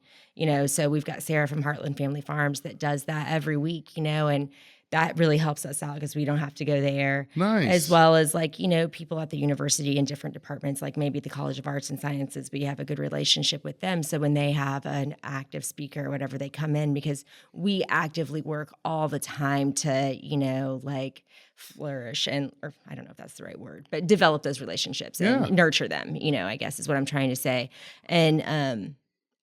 so we've got Sarah from Heartland Family Farms that does that every week, and that really helps us out because we don't have to go there. Nice. As well as like, people at the university in different departments, like maybe the College of Arts and Sciences, we have a good relationship with them. So when they have an active speaker or whatever, they come in because we actively work all the time to, like flourish or I don't know if that's the right word, but develop those relationships and nurture them, I guess is what I'm trying to say. And,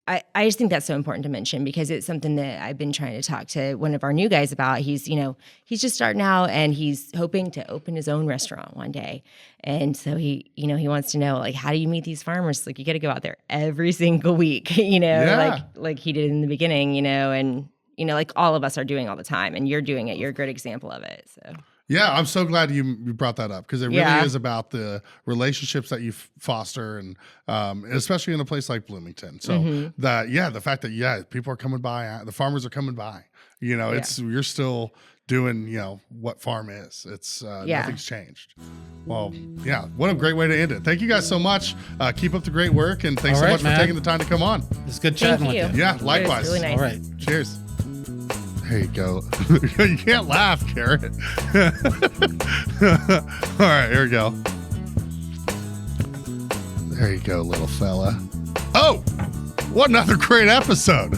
I just think that's so important to mention because it's something that I've been trying to talk to one of our new guys about. He's he's just starting out and he's hoping to open his own restaurant one day. And so he wants to know, like, how do you meet these farmers? Like, you got to go out there every single week, like he did in the beginning, and, like all of us are doing all the time and you're doing it. You're a great example of it. So. Yeah, I'm so glad you brought that up because it really is about the relationships that you foster and especially in a place like Bloomington. So the fact that people are coming by, the farmers are coming by. You're still doing what farm is. It's nothing's changed. Well, what a great way to end it. Thank you guys so much. Keep up the great work and thanks so much for taking the time to come on. It's good chatting with you. Yeah, likewise. Really nice. All right, cheers. There you go. You can't laugh, Carrot. All right, here we go. There you go, little fella. Oh, what another great episode.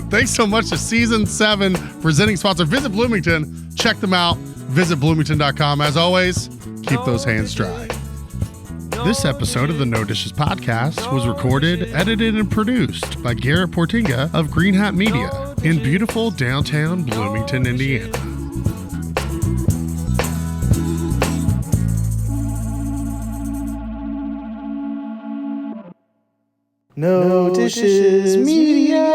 Thanks so much to Season 7 presenting sponsor. Visit Bloomington. Check them out. Visit Bloomington.com. As always, keep those hands dry. This episode of the No Dishes Podcast was recorded, edited, and produced by Garrett Portinga of Green Hat Media in beautiful downtown Bloomington, Indiana. No Dishes Media.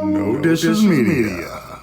No Dishes Media.